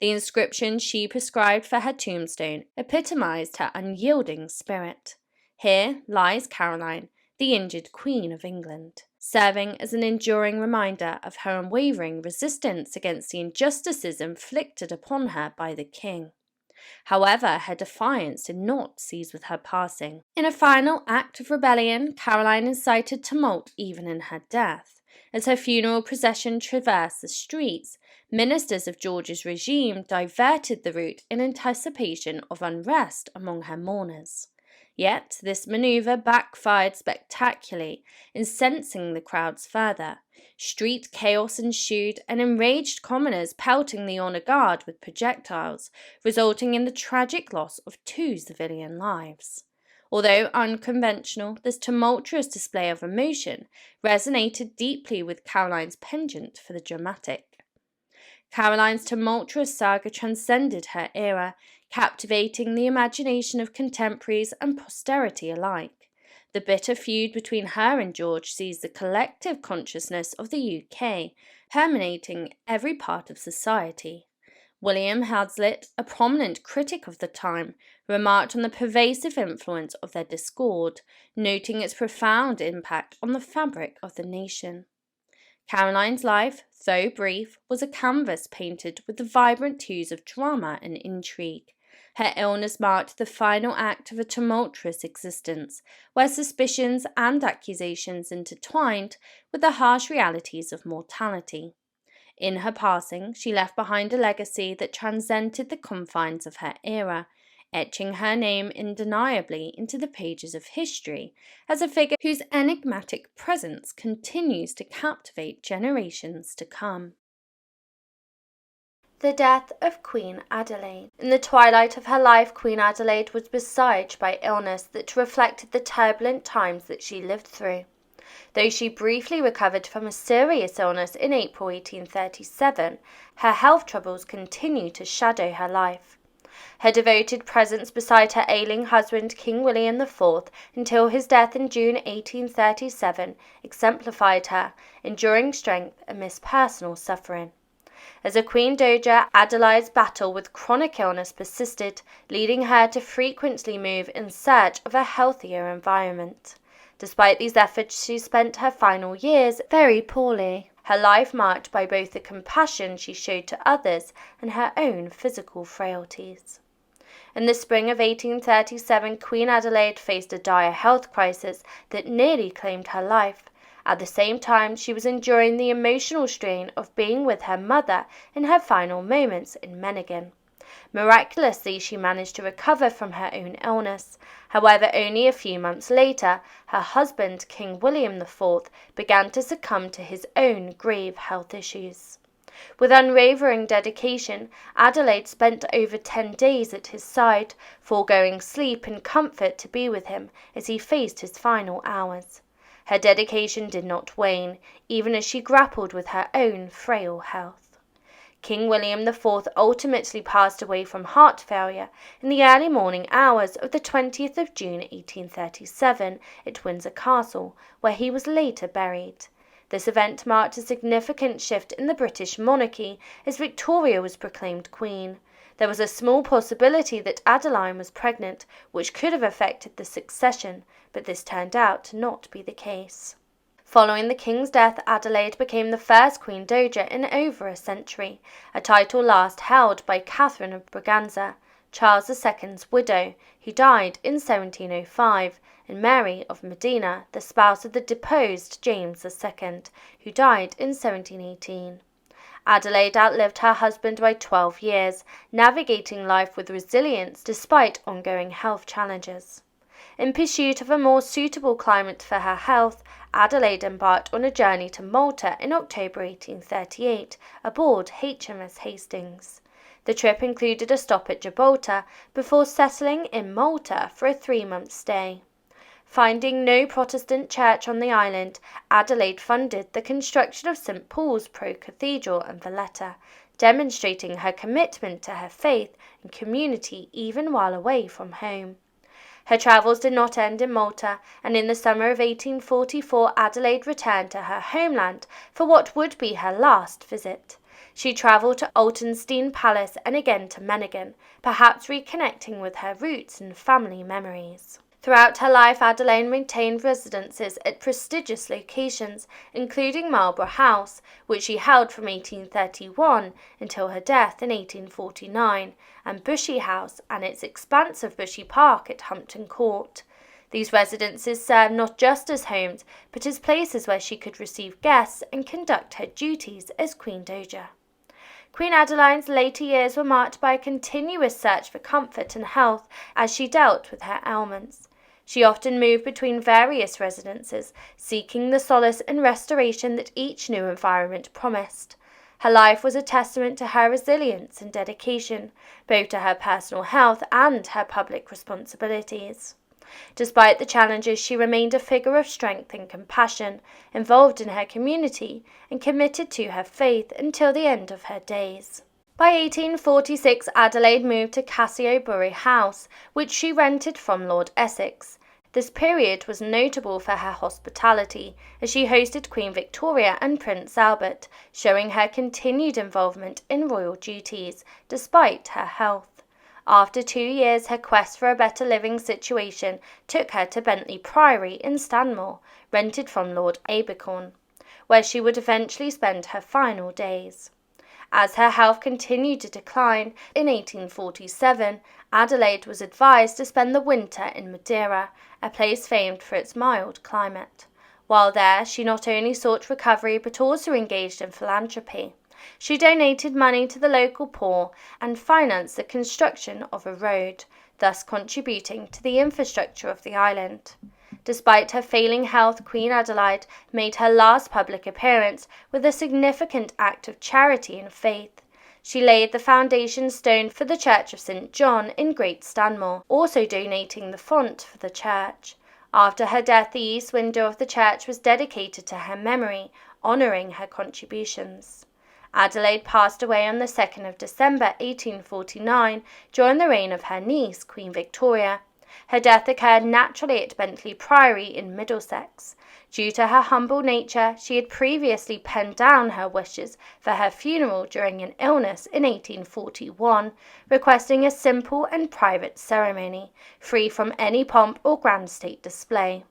The inscription she prescribed for her tombstone epitomized her unyielding spirit. Here lies Caroline, the injured Queen of England, serving as an enduring reminder of her unwavering resistance against the injustices inflicted upon her by the king. However, her defiance did not cease with her passing. In a final act of rebellion, Caroline incited tumult even in her death. As her funeral procession traversed the streets, ministers of George's regime diverted the route in anticipation of unrest among her mourners. Yet this manoeuvre backfired spectacularly, incensing the crowds further. Street chaos ensued, and enraged commoners pelting the honour guard with projectiles, resulting in the tragic loss of 2 civilian lives. Although unconventional, this tumultuous display of emotion resonated deeply with Caroline's penchant for the dramatic. Caroline's tumultuous saga transcended her era, captivating the imagination of contemporaries and posterity alike. The bitter feud between her and George seized the collective consciousness of the UK, permeating every part of society. William Hazlitt, a prominent critic of the time, remarked on the pervasive influence of their discord, noting its profound impact on the fabric of the nation. Caroline's life, though brief, was a canvas painted with the vibrant hues of drama and intrigue. Her illness marked the final act of a tumultuous existence, where suspicions and accusations intertwined with the harsh realities of mortality. In her passing, she left behind a legacy that transcended the confines of her era, etching her name undeniably into the pages of history as a figure whose enigmatic presence continues to captivate generations to come. The death of Queen Adelaide. In the twilight of her life, Queen Adelaide was besieged by illness that reflected the turbulent times that she lived through. Though she briefly recovered from a serious illness in April 1837, her health troubles continued to shadow her life. Her devoted presence beside her ailing husband, King William IV, until his death in June 1837, exemplified her enduring strength amidst personal suffering. As a Queen Dowager, Adelaide's battle with chronic illness persisted, leading her to frequently move in search of a healthier environment. Despite these efforts, she spent her final years very poorly, her life marked by both the compassion she showed to others and her own physical frailties. In the spring of 1837, Queen Adelaide faced a dire health crisis that nearly claimed her life. At the same time, she was enduring the emotional strain of being with her mother in her final moments in Menningen. Miraculously, she managed to recover from her own illness. However, only a few months later, her husband, King William IV, began to succumb to his own grave health issues. With unwavering dedication, Adelaide spent over 10 days at his side, foregoing sleep and comfort to be with him as he faced his final hours. Her dedication did not wane, even as she grappled with her own frail health. King William IV ultimately passed away from heart failure in the early morning hours of the 20th of June 1837 at Windsor Castle, where he was later buried. This event marked a significant shift in the British monarchy as Victoria was proclaimed Queen. There was a small possibility that Adeline was pregnant, which could have affected the succession, but this turned out to not be the case. Following the king's death, Adelaide became the first Queen Dowager in over a century, a title last held by Catherine of Braganza, Charles II's widow, who died in 1705, and Mary of Modena, the spouse of the deposed James II, who died in 1718. Adelaide outlived her husband by 12 years, navigating life with resilience despite ongoing health challenges. In pursuit of a more suitable climate for her health, Adelaide embarked on a journey to Malta in October 1838 aboard HMS Hastings. The trip included a stop at Gibraltar before settling in Malta for a 3-month stay. Finding no Protestant church on the island, Adelaide funded the construction of St. Paul's Pro-Cathedral in Valletta, demonstrating her commitment to her faith and community even while away from home. Her travels did not end in Malta, and in the summer of 1844 Adelaide returned to her homeland for what would be her last visit. She travelled to Altenstein Palace and again to Menningen, perhaps reconnecting with her roots and family memories. Throughout her life, Adelaide maintained residences at prestigious locations, including Marlborough House, which she held from 1831 until her death in 1849, and Bushey House and its expansive Bushey Park at Hampton Court. These residences served not just as homes, but as places where she could receive guests and conduct her duties as Queen Dowager. Queen Adeline's later years were marked by a continuous search for comfort and health as she dealt with her ailments. She often moved between various residences, seeking the solace and restoration that each new environment promised. Her life was a testament to her resilience and dedication, both to her personal health and her public responsibilities. Despite the challenges, she remained a figure of strength and compassion, involved in her community and committed to her faith until the end of her days. By 1846, Adelaide moved to Osborne House, which she rented from Lord Essex. This period was notable for her hospitality, as she hosted Queen Victoria and Prince Albert, showing her continued involvement in royal duties, despite her health. After 2 years, her quest for a better living situation took her to Bentley Priory in Stanmore, rented from Lord Abercorn, where she would eventually spend her final days. As her health continued to decline, in 1847, Adelaide was advised to spend the winter in Madeira, a place famed for its mild climate. While there, she not only sought recovery but also engaged in philanthropy. She donated money to the local poor and financed the construction of a road, thus contributing to the infrastructure of the island. Despite her failing health, Queen Adelaide made her last public appearance with a significant act of charity and faith. She laid the foundation stone for the Church of St. John in Great Stanmore, also donating the font for the church. After her death, the east window of the church was dedicated to her memory, honouring her contributions. Adelaide passed away on the 2nd of December 1849 during the reign of her niece, Queen Victoria. Her death occurred naturally at Bentley Priory in Middlesex. Due to her humble nature, she had previously penned down her wishes for her funeral during an illness in 1841, requesting a simple and private ceremony, free from any pomp or grand state display.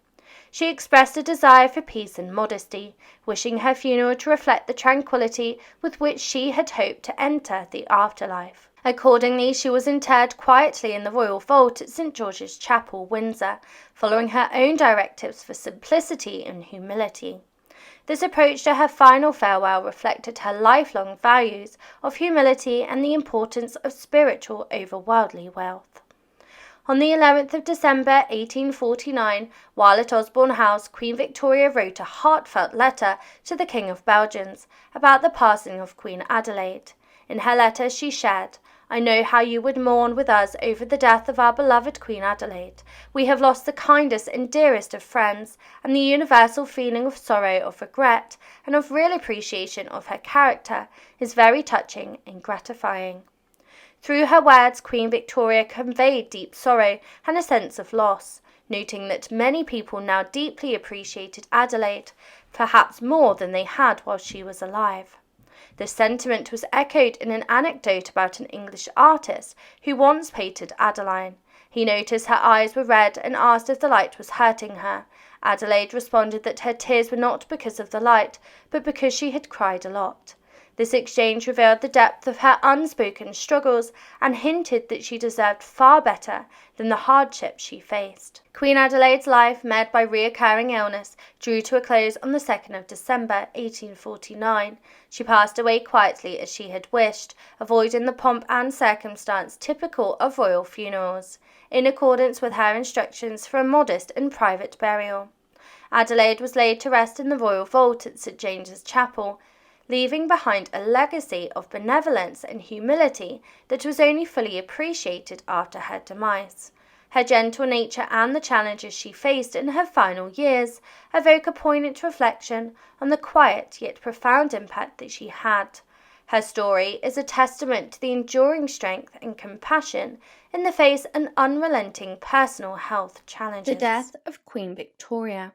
She expressed a desire for peace and modesty, wishing her funeral to reflect the tranquility with which she had hoped to enter the afterlife. Accordingly, she was interred quietly in the royal vault at St. George's Chapel, Windsor, following her own directives for simplicity and humility. This approach to her final farewell reflected her lifelong values of humility and the importance of spiritual over worldly wealth. On the 11th of December 1849, while at Osborne House, Queen Victoria wrote a heartfelt letter to the King of Belgium about the passing of Queen Adelaide. In her letter she shared, "I know how you would mourn with us over the death of our beloved Queen Adelaide. We have lost the kindest and dearest of friends, and the universal feeling of sorrow, of regret, and of real appreciation of her character is very touching and gratifying." Through her words, Queen Victoria conveyed deep sorrow and a sense of loss, noting that many people now deeply appreciated Adelaide, perhaps more than they had while she was alive. This sentiment was echoed in an anecdote about an English artist who once painted Adeline. He noticed her eyes were red and asked if the light was hurting her. Adelaide responded that her tears were not because of the light, but because she had cried a lot. This exchange revealed the depth of her unspoken struggles and hinted that she deserved far better than the hardships she faced. Queen Adelaide's life, marred by recurring illness, drew to a close on the 2nd of December 1849. She passed away quietly as she had wished, avoiding the pomp and circumstance typical of royal funerals, in accordance with her instructions for a modest and private burial. Adelaide was laid to rest in the royal vault at St. James's Chapel, leaving behind a legacy of benevolence and humility that was only fully appreciated after her demise. Her gentle nature and the challenges she faced in her final years evoke a poignant reflection on the quiet yet profound impact that she had. Her story is a testament to the enduring strength and compassion in the face of unrelenting personal health challenges. The death of Queen Victoria.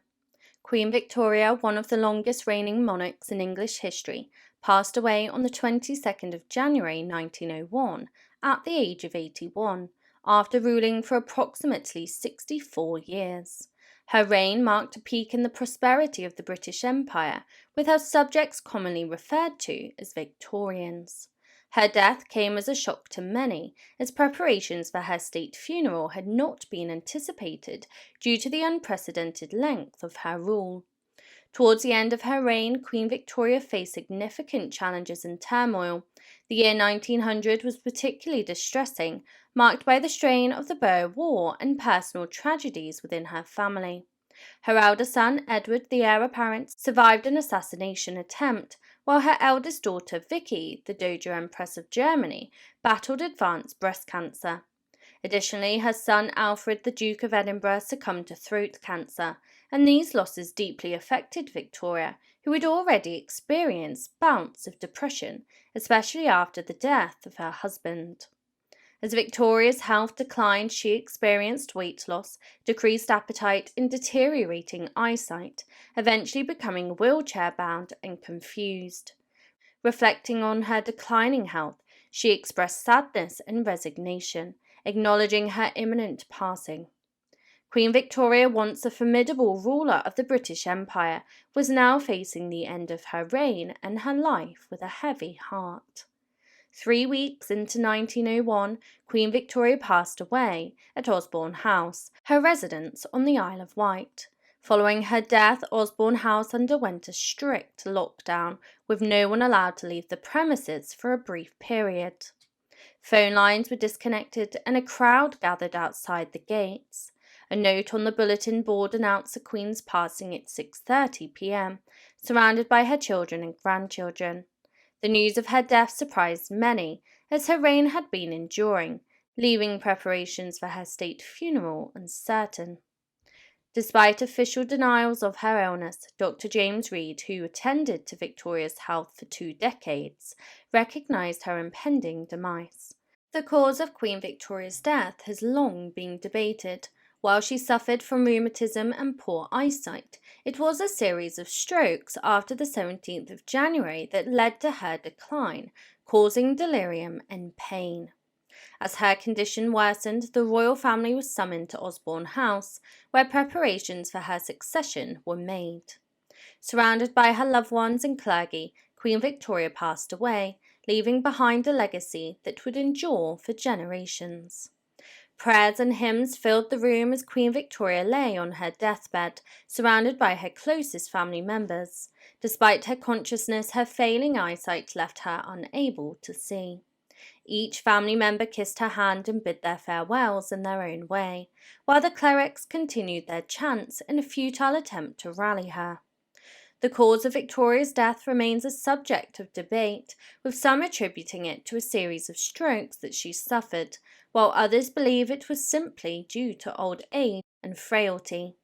Queen Victoria, one of the longest reigning monarchs in English history, passed away on the 22nd of January 1901 at the age of 81, after ruling for approximately 64 years. Her reign marked a peak in the prosperity of the British Empire, with her subjects commonly referred to as Victorians. Her death came as a shock to many, as preparations for her state funeral had not been anticipated due to the unprecedented length of her rule. Towards the end of her reign, Queen Victoria faced significant challenges and turmoil. The year 1900 was particularly distressing, marked by the strain of the Boer War and personal tragedies within her family. Her elder son, Edward, the heir apparent, survived an assassination attempt, while her eldest daughter, Vicky, the Dowager Empress of Germany, battled advanced breast cancer. Additionally, her son Alfred, the Duke of Edinburgh, succumbed to throat cancer, and these losses deeply affected Victoria, who had already experienced bouts of depression, especially after the death of her husband. As Victoria's health declined, she experienced weight loss, decreased appetite, and deteriorating eyesight, eventually becoming wheelchair-bound and confused. Reflecting on her declining health, she expressed sadness and resignation, acknowledging her imminent passing. Queen Victoria, once a formidable ruler of the British Empire, was now facing the end of her reign and her life with a heavy heart. 3 weeks into 1901, Queen Victoria passed away at Osborne House, her residence on the Isle of Wight. Following her death, Osborne House underwent a strict lockdown, with no one allowed to leave the premises for a brief period. Phone lines were disconnected and a crowd gathered outside the gates. A note on the bulletin board announced the Queen's passing at 6:30 p.m., surrounded by her children and grandchildren. The news of her death surprised many, as her reign had been enduring, leaving preparations for her state funeral uncertain. Despite official denials of her illness, Dr. James Reed, who attended to Victoria's health for 2 decades, recognised her impending demise. The cause of Queen Victoria's death has long been debated. While she suffered from rheumatism and poor eyesight, it was a series of strokes after the 17th of January that led to her decline, causing delirium and pain. As her condition worsened, the royal family was summoned to Osborne House, where preparations for her succession were made. Surrounded by her loved ones and clergy, Queen Victoria passed away, leaving behind a legacy that would endure for generations. Prayers and hymns filled the room as Queen Victoria lay on her deathbed, surrounded by her closest family members. Despite her consciousness, her failing eyesight left her unable to see. Each family member kissed her hand and bid their farewells in their own way, while the clerics continued their chants in a futile attempt to rally her. The cause of Victoria's death remains a subject of debate, with some attributing it to a series of strokes that she suffered, while others believe it was simply due to old age and frailty.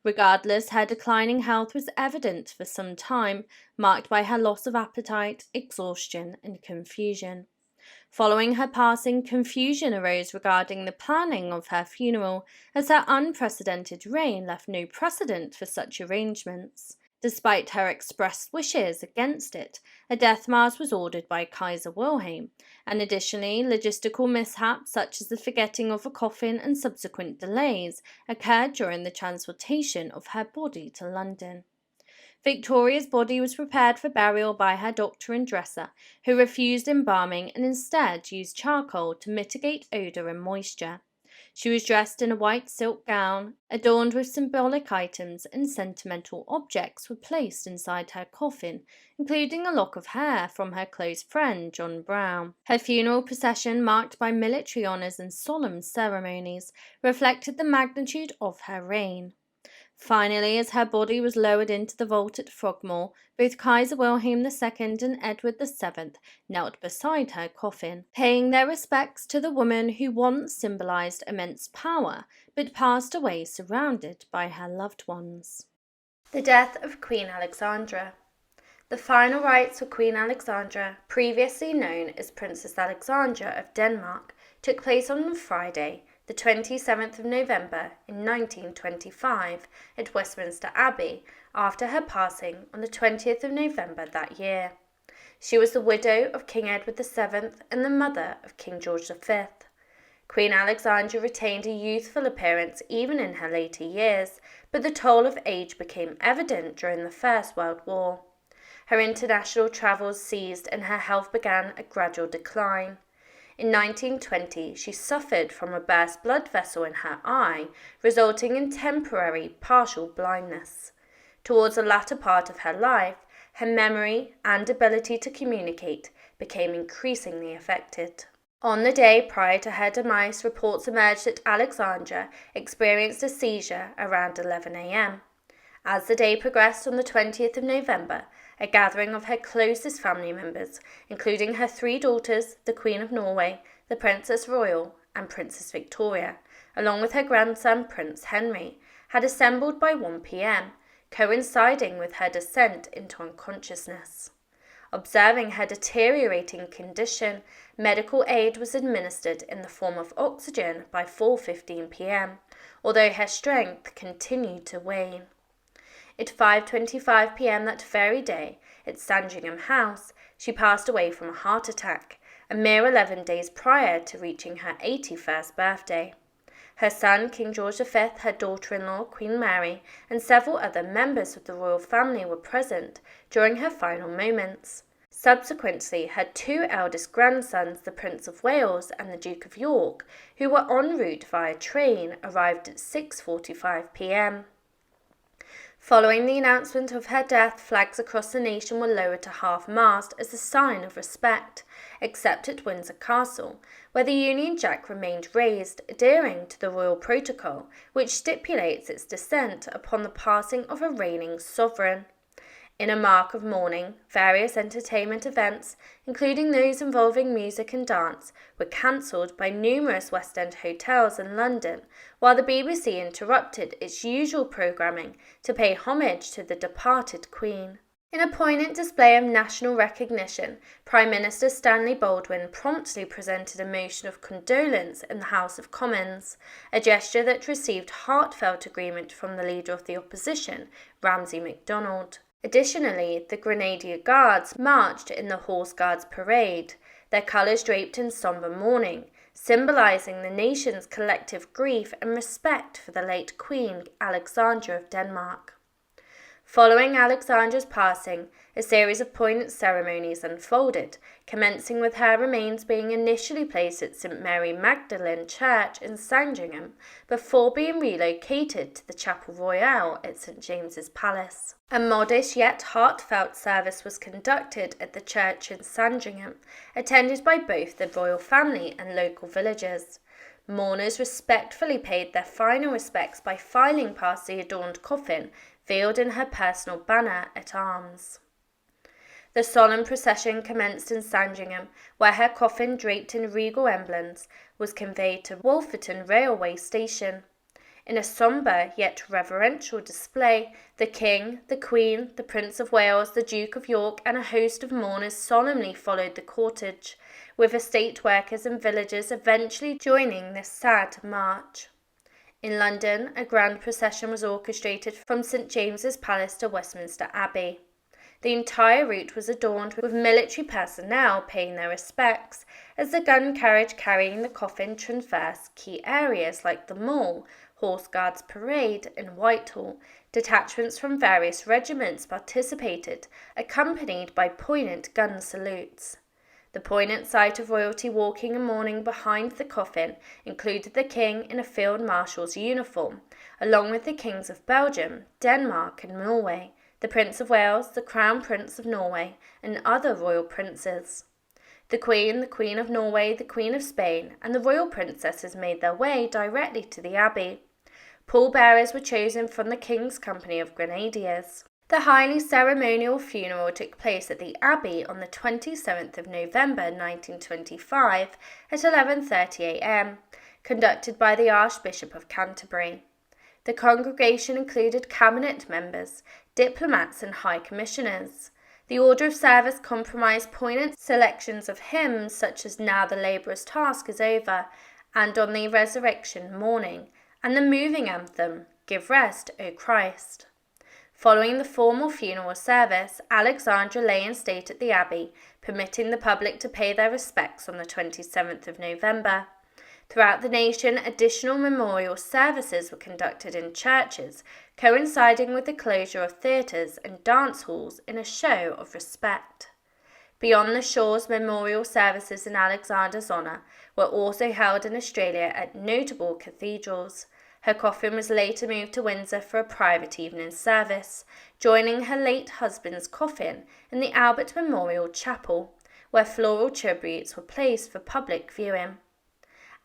Regardless, her declining health was evident for some time, marked by her loss of appetite, exhaustion, and confusion. Following her passing, confusion arose regarding the planning of her funeral, as her unprecedented reign left no precedent for such arrangements. Despite her expressed wishes against it, a death mass was ordered by Kaiser Wilhelm, and additionally, logistical mishaps such as the forgetting of a coffin and subsequent delays occurred during the transportation of her body to London. Victoria's body was prepared for burial by her doctor and dresser, who refused embalming and instead used charcoal to mitigate odour and moisture. She was dressed in a white silk gown, adorned with symbolic items, and sentimental objects were placed inside her coffin, including a lock of hair from her close friend John Brown. Her funeral procession, marked by military honours and solemn ceremonies, reflected the magnitude of her reign. Finally, as her body was lowered into the vault at Frogmore, both Kaiser Wilhelm II and Edward VII knelt beside her coffin, paying their respects to the woman who once symbolised immense power, but passed away surrounded by her loved ones. The death of Queen Alexandra. The final rites for Queen Alexandra, previously known as Princess Alexandra of Denmark, took place on Friday, the 27th of November in 1925 at Westminster Abbey, after her passing on the 20th of November that year. She was the widow of King Edward VII and the mother of King George V. Queen Alexandra retained a youthful appearance even in her later years, but the toll of age became evident during the First World War. Her international travels ceased and her health began a gradual decline. In 1920, she suffered from a burst blood vessel in her eye, resulting in temporary partial blindness. Towards the latter part of her life, her memory and ability to communicate became increasingly affected. On the day prior to her demise, reports emerged that Alexandra experienced a seizure around 11 a.m. As the day progressed on the 20th of November, a gathering of her closest family members, including her 3 daughters, the Queen of Norway, the Princess Royal, and Princess Victoria, along with her grandson Prince Henry, had assembled by 1 p.m., coinciding with her descent into unconsciousness. Observing her deteriorating condition, medical aid was administered in the form of oxygen by 4:15 p.m., although her strength continued to wane. At 5:25 p.m. that very day, at Sandringham House, she passed away from a heart attack, a mere 11 days prior to reaching her 81st birthday. Her son, King George V, her daughter-in-law, Queen Mary, and several other members of the royal family were present during her final moments. Subsequently, her 2 eldest grandsons, the Prince of Wales and the Duke of York, who were en route via train, arrived at 6:45 p.m. Following the announcement of her death, flags across the nation were lowered to half-mast as a sign of respect, except at Windsor Castle, where the Union Jack remained raised, adhering to the royal protocol, which stipulates its descent upon the passing of a reigning sovereign. In a mark of mourning, various entertainment events, including those involving music and dance, were cancelled by numerous West End hotels in London, while the BBC interrupted its usual programming to pay homage to the departed Queen. In a poignant display of national recognition, Prime Minister Stanley Baldwin promptly presented a motion of condolence in the House of Commons, a gesture that received heartfelt agreement from the Leader of the Opposition, Ramsay MacDonald. Additionally, the Grenadier Guards marched in the Horse Guards Parade, their colours draped in sombre mourning, symbolising the nation's collective grief and respect for the late Queen Alexandra of Denmark. Following Alexandra's passing, a series of poignant ceremonies unfolded, commencing with her remains being initially placed at St Mary Magdalene Church in Sandringham, before being relocated to the Chapel Royal at St James's Palace. A modest yet heartfelt service was conducted at the church in Sandringham, attended by both the royal family and local villagers. Mourners respectfully paid their final respects by filing past the adorned coffin, veiled in her personal banner at arms. The solemn procession commenced in Sandringham, where her coffin, draped in regal emblems, was conveyed to Wolverton railway station. In a sombre yet reverential display, the King, the Queen, the Prince of Wales, the Duke of York, and a host of mourners solemnly followed the cortege, with estate workers and villagers eventually joining this sad march. In London, a grand procession was orchestrated from St James's Palace to Westminster Abbey. The entire route was adorned with military personnel paying their respects, as the gun carriage carrying the coffin traversed key areas like the Mall, Horse Guards Parade, and Whitehall. Detachments from various regiments participated, accompanied by poignant gun salutes. The poignant sight of royalty walking and mourning behind the coffin included the King in a Field Marshal's uniform, along with the Kings of Belgium, Denmark and Norway, the Prince of Wales, the Crown Prince of Norway, and other royal princes. The Queen of Norway, the Queen of Spain, and the royal princesses made their way directly to the Abbey. Pallbearers were chosen from the King's Company of Grenadiers. The highly ceremonial funeral took place at the Abbey on the 27th of November 1925 at 11:30 a.m, conducted by the Archbishop of Canterbury. The congregation included cabinet members, diplomats and high commissioners. The order of service comprised poignant selections of hymns such as Now the Labourer's Task is Over and On the Resurrection Morning, and the moving anthem, Give Rest, O Christ. Following the formal funeral service, Alexandra lay in state at the Abbey, permitting the public to pay their respects on the 27th of November. Throughout the nation, additional memorial services were conducted in churches, coinciding with the closure of theatres and dance halls in a show of respect. Beyond the shores, memorial services in Alexandra's honour were also held in Australia at notable cathedrals. Her coffin was later moved to Windsor for a private evening service, joining her late husband's coffin in the Albert Memorial Chapel, where floral tributes were placed for public viewing.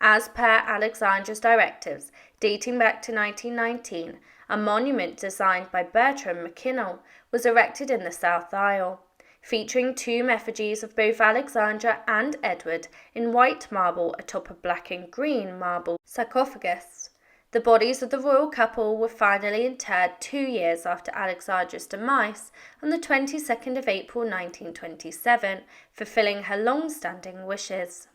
As per Alexandra's directives, dating back to 1919, a monument designed by Bertram McKinnell was erected in the South Isle, featuring two effigies of both Alexandra and Edward in white marble atop a black and green marble sarcophagus. The bodies of the royal couple were finally interred 2 years after Alexandra's demise on the 22nd of April 1927, fulfilling her long-standing wishes.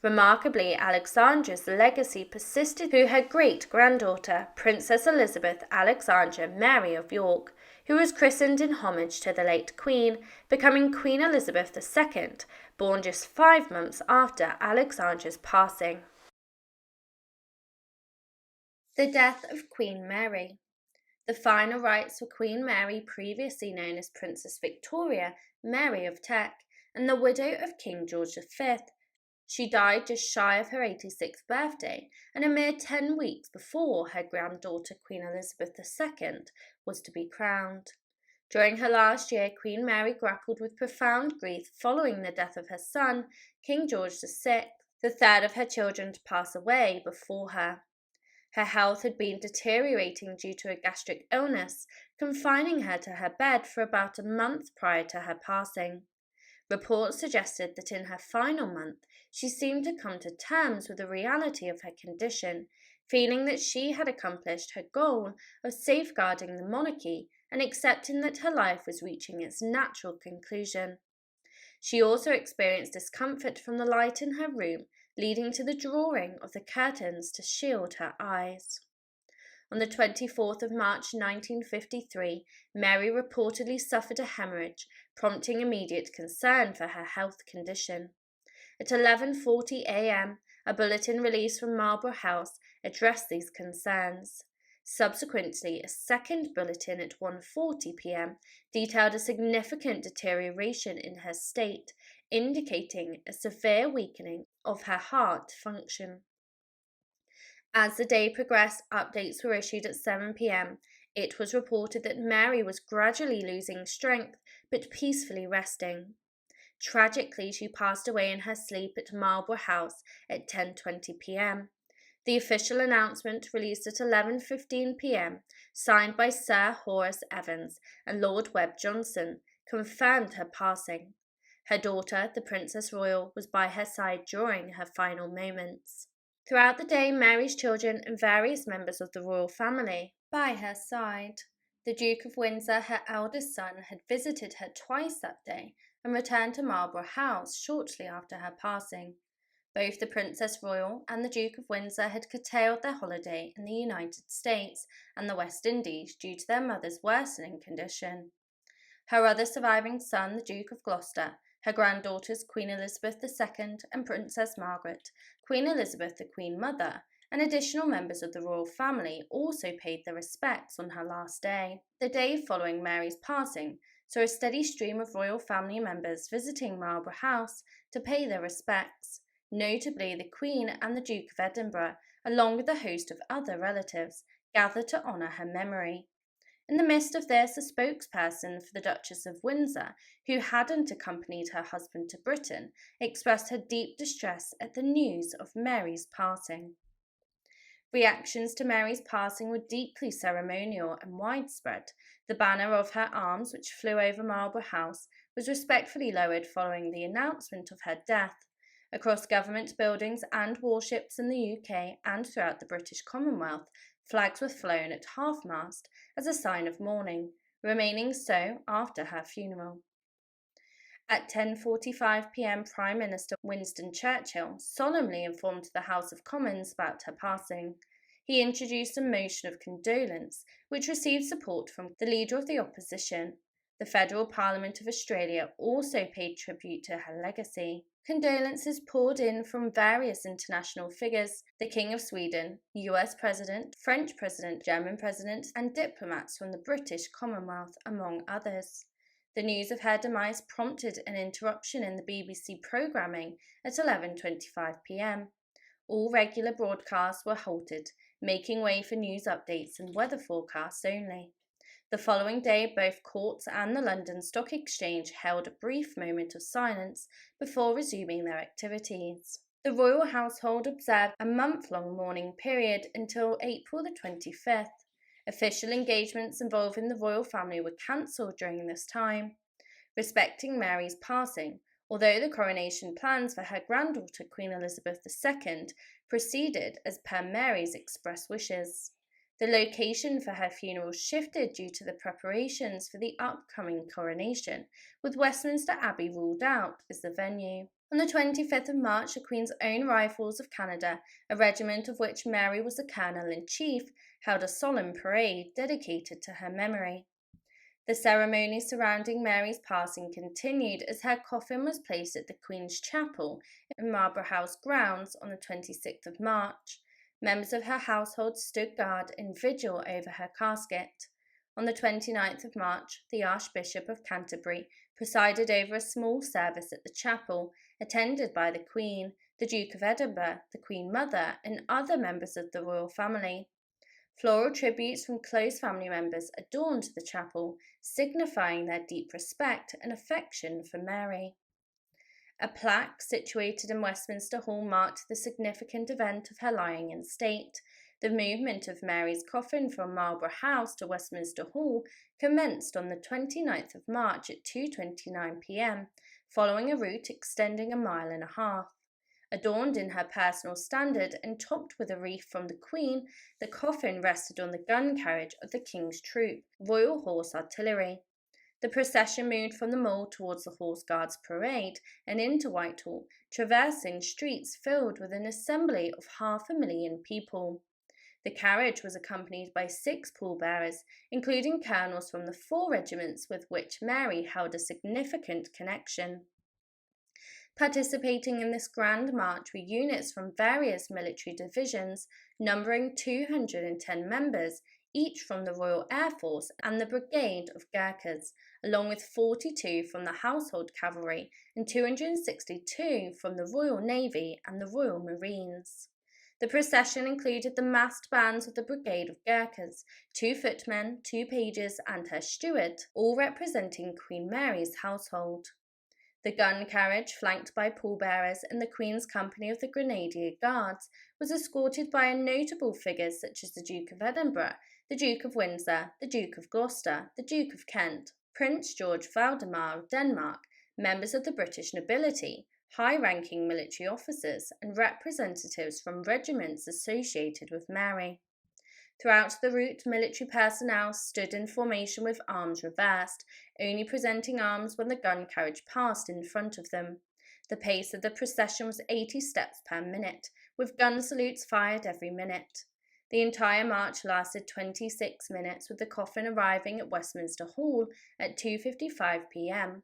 Remarkably, Alexandra's legacy persisted through her great-granddaughter, Princess Elizabeth Alexandra Mary of York, who was christened in homage to the late Queen, becoming Queen Elizabeth II, born just 5 months after Alexandra's passing. The death of Queen Mary. The final rites for Queen Mary, previously known as Princess Victoria, Mary of Teck, and the widow of King George V. She died just shy of her 86th birthday, and a mere 10 weeks before her granddaughter Queen Elizabeth II was to be crowned. During her last year, Queen Mary grappled with profound grief following the death of her son, King George VI, the third of her children to pass away before her. Her health had been deteriorating due to a gastric illness, confining her to her bed for about a month prior to her passing. Reports suggested that in her final month, she seemed to come to terms with the reality of her condition, feeling that she had accomplished her goal of safeguarding the monarchy and accepting that her life was reaching its natural conclusion. She also experienced discomfort from the light in her room, leading to the drawing of the curtains to shield her eyes. On the 24th of March 1953, Mary reportedly suffered a hemorrhage, prompting immediate concern for her health condition. At 11:40 a.m., a bulletin released from Marlborough House addressed these concerns. Subsequently, a second bulletin at 1:40 p.m. detailed a significant deterioration in her state, indicating a severe weakening of her heart function. As the day progressed, updates were issued at 7 p.m. It was reported that Mary was gradually losing strength, but peacefully resting. Tragically, she passed away in her sleep at Marlborough House at 10:20 p.m. The official announcement, released at 11:15 p.m., signed by Sir Horace Evans and Lord Webb Johnson, confirmed her passing. Her daughter, the Princess Royal, was by her side during her final moments. Throughout the day, Mary's children and various members of the royal family by her side. The Duke of Windsor, her eldest son, had visited her twice that day and returned to Marlborough House shortly after her passing. Both the Princess Royal and the Duke of Windsor had curtailed their holiday in the United States and the West Indies due to their mother's worsening condition. Her other surviving son, the Duke of Gloucester, her granddaughters Queen Elizabeth II and Princess Margaret, Queen Elizabeth the Queen Mother, and additional members of the royal family also paid their respects on her last day. The day following Mary's passing saw a steady stream of royal family members visiting Marlborough House to pay their respects, notably the Queen and the Duke of Edinburgh, along with a host of other relatives, gathered to honour her memory. In the midst of this, a spokesperson for the Duchess of Windsor, who hadn't accompanied her husband to Britain, expressed her deep distress at the news of Mary's passing. Reactions to Mary's passing were deeply ceremonial and widespread. The banner of her arms, which flew over Marlborough House, was respectfully lowered following the announcement of her death. Across government buildings and warships in the UK and throughout the British Commonwealth, flags were flown at half-mast as a sign of mourning, remaining so after her funeral. At 10:45 p.m, Prime Minister Winston Churchill solemnly informed the House of Commons about her passing. He introduced a motion of condolence, which received support from the Leader of the Opposition. The Federal Parliament of Australia also paid tribute to her legacy. Condolences poured in from various international figures: the King of Sweden, US President, French President, German President, and diplomats from the British Commonwealth, among others. The news of her demise prompted an interruption in the BBC programming at 11:25 p.m. All regular broadcasts were halted, making way for news updates and weather forecasts only. The following day, both courts and the London Stock Exchange held a brief moment of silence before resuming their activities. The royal household observed a month-long mourning period until April the 25th. Official engagements involving the royal family were cancelled during this time. Respecting Mary's passing, although the coronation plans for her granddaughter Queen Elizabeth II proceeded as per Mary's express wishes. The location for her funeral shifted due to the preparations for the upcoming coronation, with Westminster Abbey ruled out as the venue. On the 25th of March, the Queen's Own Rifles of Canada, a regiment of which Mary was the colonel-in-chief, held a solemn parade dedicated to her memory. The ceremony surrounding Mary's passing continued as her coffin was placed at the Queen's Chapel in Marlborough House grounds on the 26th of March. Members of her household stood guard in vigil over her casket. On the 29th of March, the Archbishop of Canterbury presided over a small service at the chapel, attended by the Queen, the Duke of Edinburgh, the Queen Mother, and other members of the royal family. Floral tributes from close family members adorned the chapel, signifying their deep respect and affection for Mary. A plaque situated in Westminster Hall marked the significant event of her lying in state. The movement of Mary's coffin from Marlborough House to Westminster Hall commenced on the 29th of March at 2:29 p.m., following a route extending a mile and a half. Adorned in her personal standard and topped with a wreath from the Queen, the coffin rested on the gun carriage of the King's Troop, Royal Horse Artillery. The procession moved from the Mall towards the Horse Guards Parade and into Whitehall, traversing streets filled with an assembly of 500,000 people. The carriage was accompanied by 6 pallbearers, including colonels from the 4 regiments with which Mary held a significant connection. Participating in this grand march were units from various military divisions, numbering 210 members, each from the Royal Air Force and the Brigade of Gurkhas, along with 42 from the Household Cavalry and 262 from the Royal Navy and the Royal Marines. The procession included the massed bands of the Brigade of Gurkhas, 2 footmen, 2 pages, and her steward, all representing Queen Mary's household. The gun carriage, flanked by pallbearers and the Queen's company of the Grenadier Guards, was escorted by notable figures such as the Duke of Edinburgh, the Duke of Windsor, the Duke of Gloucester, the Duke of Kent, Prince George Valdemar of Denmark, members of the British nobility, high-ranking military officers, and representatives from regiments associated with Mary. Throughout the route, military personnel stood in formation with arms reversed, only presenting arms when the gun carriage passed in front of them. The pace of the procession was 80 steps per minute, with gun salutes fired every minute. The entire march lasted 26 minutes, with the coffin arriving at Westminster Hall at 2:55 p.m.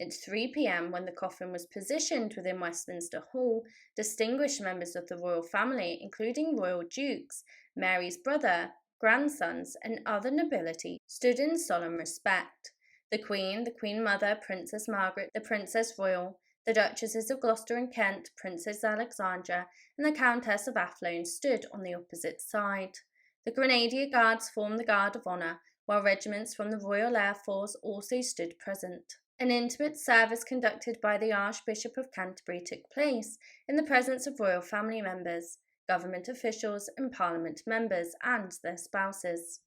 At 3 p.m, when the coffin was positioned within Westminster Hall, distinguished members of the royal family, including royal dukes, Mary's brother, grandsons, and other nobility, stood in solemn respect. The Queen Mother, Princess Margaret, the Princess Royal, the Duchesses of Gloucester and Kent, Princess Alexandra, and the Countess of Athlone stood on the opposite side. The Grenadier Guards formed the Guard of Honour, while regiments from the Royal Air Force also stood present. An intimate service conducted by the Archbishop of Canterbury took place in the presence of royal family members, government officials, and Parliament members and their spouses.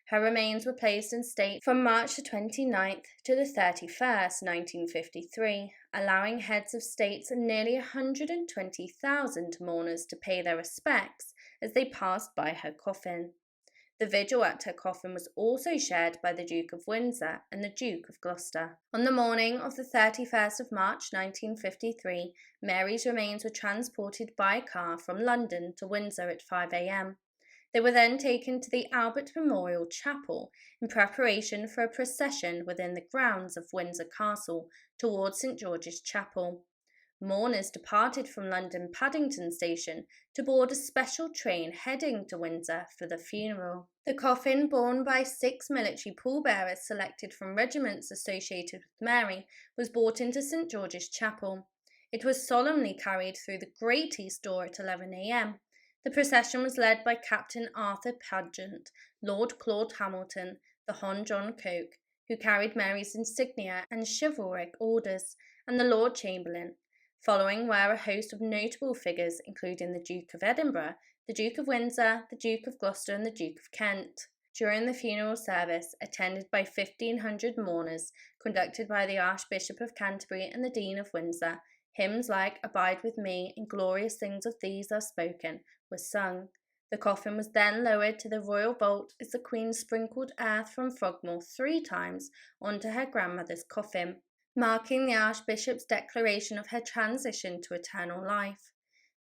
Her remains were placed in state from March the 29th to the 31st, 1953, allowing heads of states and nearly 120,000 mourners to pay their respects as they passed by her coffin. The vigil at her coffin was also shared by the Duke of Windsor and the Duke of Gloucester. On the morning of the 31st of March 1953, Mary's remains were transported by car from London to Windsor at 5 a.m. They were then taken to the Albert Memorial Chapel in preparation for a procession within the grounds of Windsor Castle towards St George's Chapel. Mourners departed from London Paddington Station to board a special train heading to Windsor for the funeral. The coffin, borne by 6 military pallbearers selected from regiments associated with Mary, was brought into St George's Chapel. It was solemnly carried through the Great East Door at 11 a.m. The procession was led by Captain Arthur Paget, Lord Claude Hamilton, the Hon John Coke, who carried Mary's insignia and chivalric orders, and the Lord Chamberlain. Following were a host of notable figures, including the Duke of Edinburgh, the Duke of Windsor, the Duke of Gloucester, and the Duke of Kent. During the funeral service, attended by 1,500 mourners, conducted by the Archbishop of Canterbury and the Dean of Windsor, hymns like "Abide with Me" and "Glorious things of these are spoken" were sung. The coffin was then lowered to the royal vault as the Queen sprinkled earth from Frogmore 3 times onto her grandmother's coffin, marking the Archbishop's declaration of her transition to eternal life.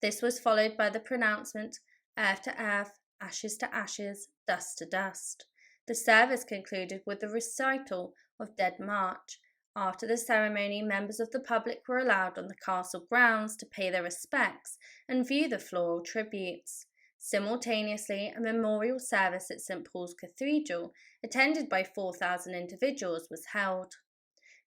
This was followed by the pronouncement, "Earth to earth, ashes to ashes, dust to dust." The service concluded with the recital of Dead March. After the ceremony, members of the public were allowed on the castle grounds to pay their respects and view the floral tributes. Simultaneously, a memorial service at St. Paul's Cathedral, attended by 4,000 individuals, was held.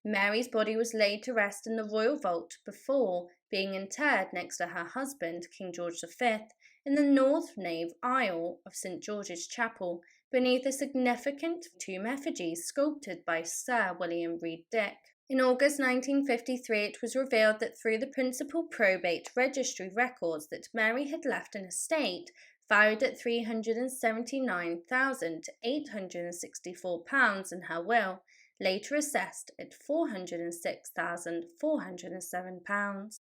Mary's body was laid to rest in the royal vault before being interred next to her husband, King George V, in the north nave aisle of St. George's Chapel, beneath a significant tomb effigy sculpted by Sir William Reid Dick. In August 1953, it was revealed that through the principal probate registry records that Mary had left an estate valued at £379,864 in her will, later assessed at £406,407.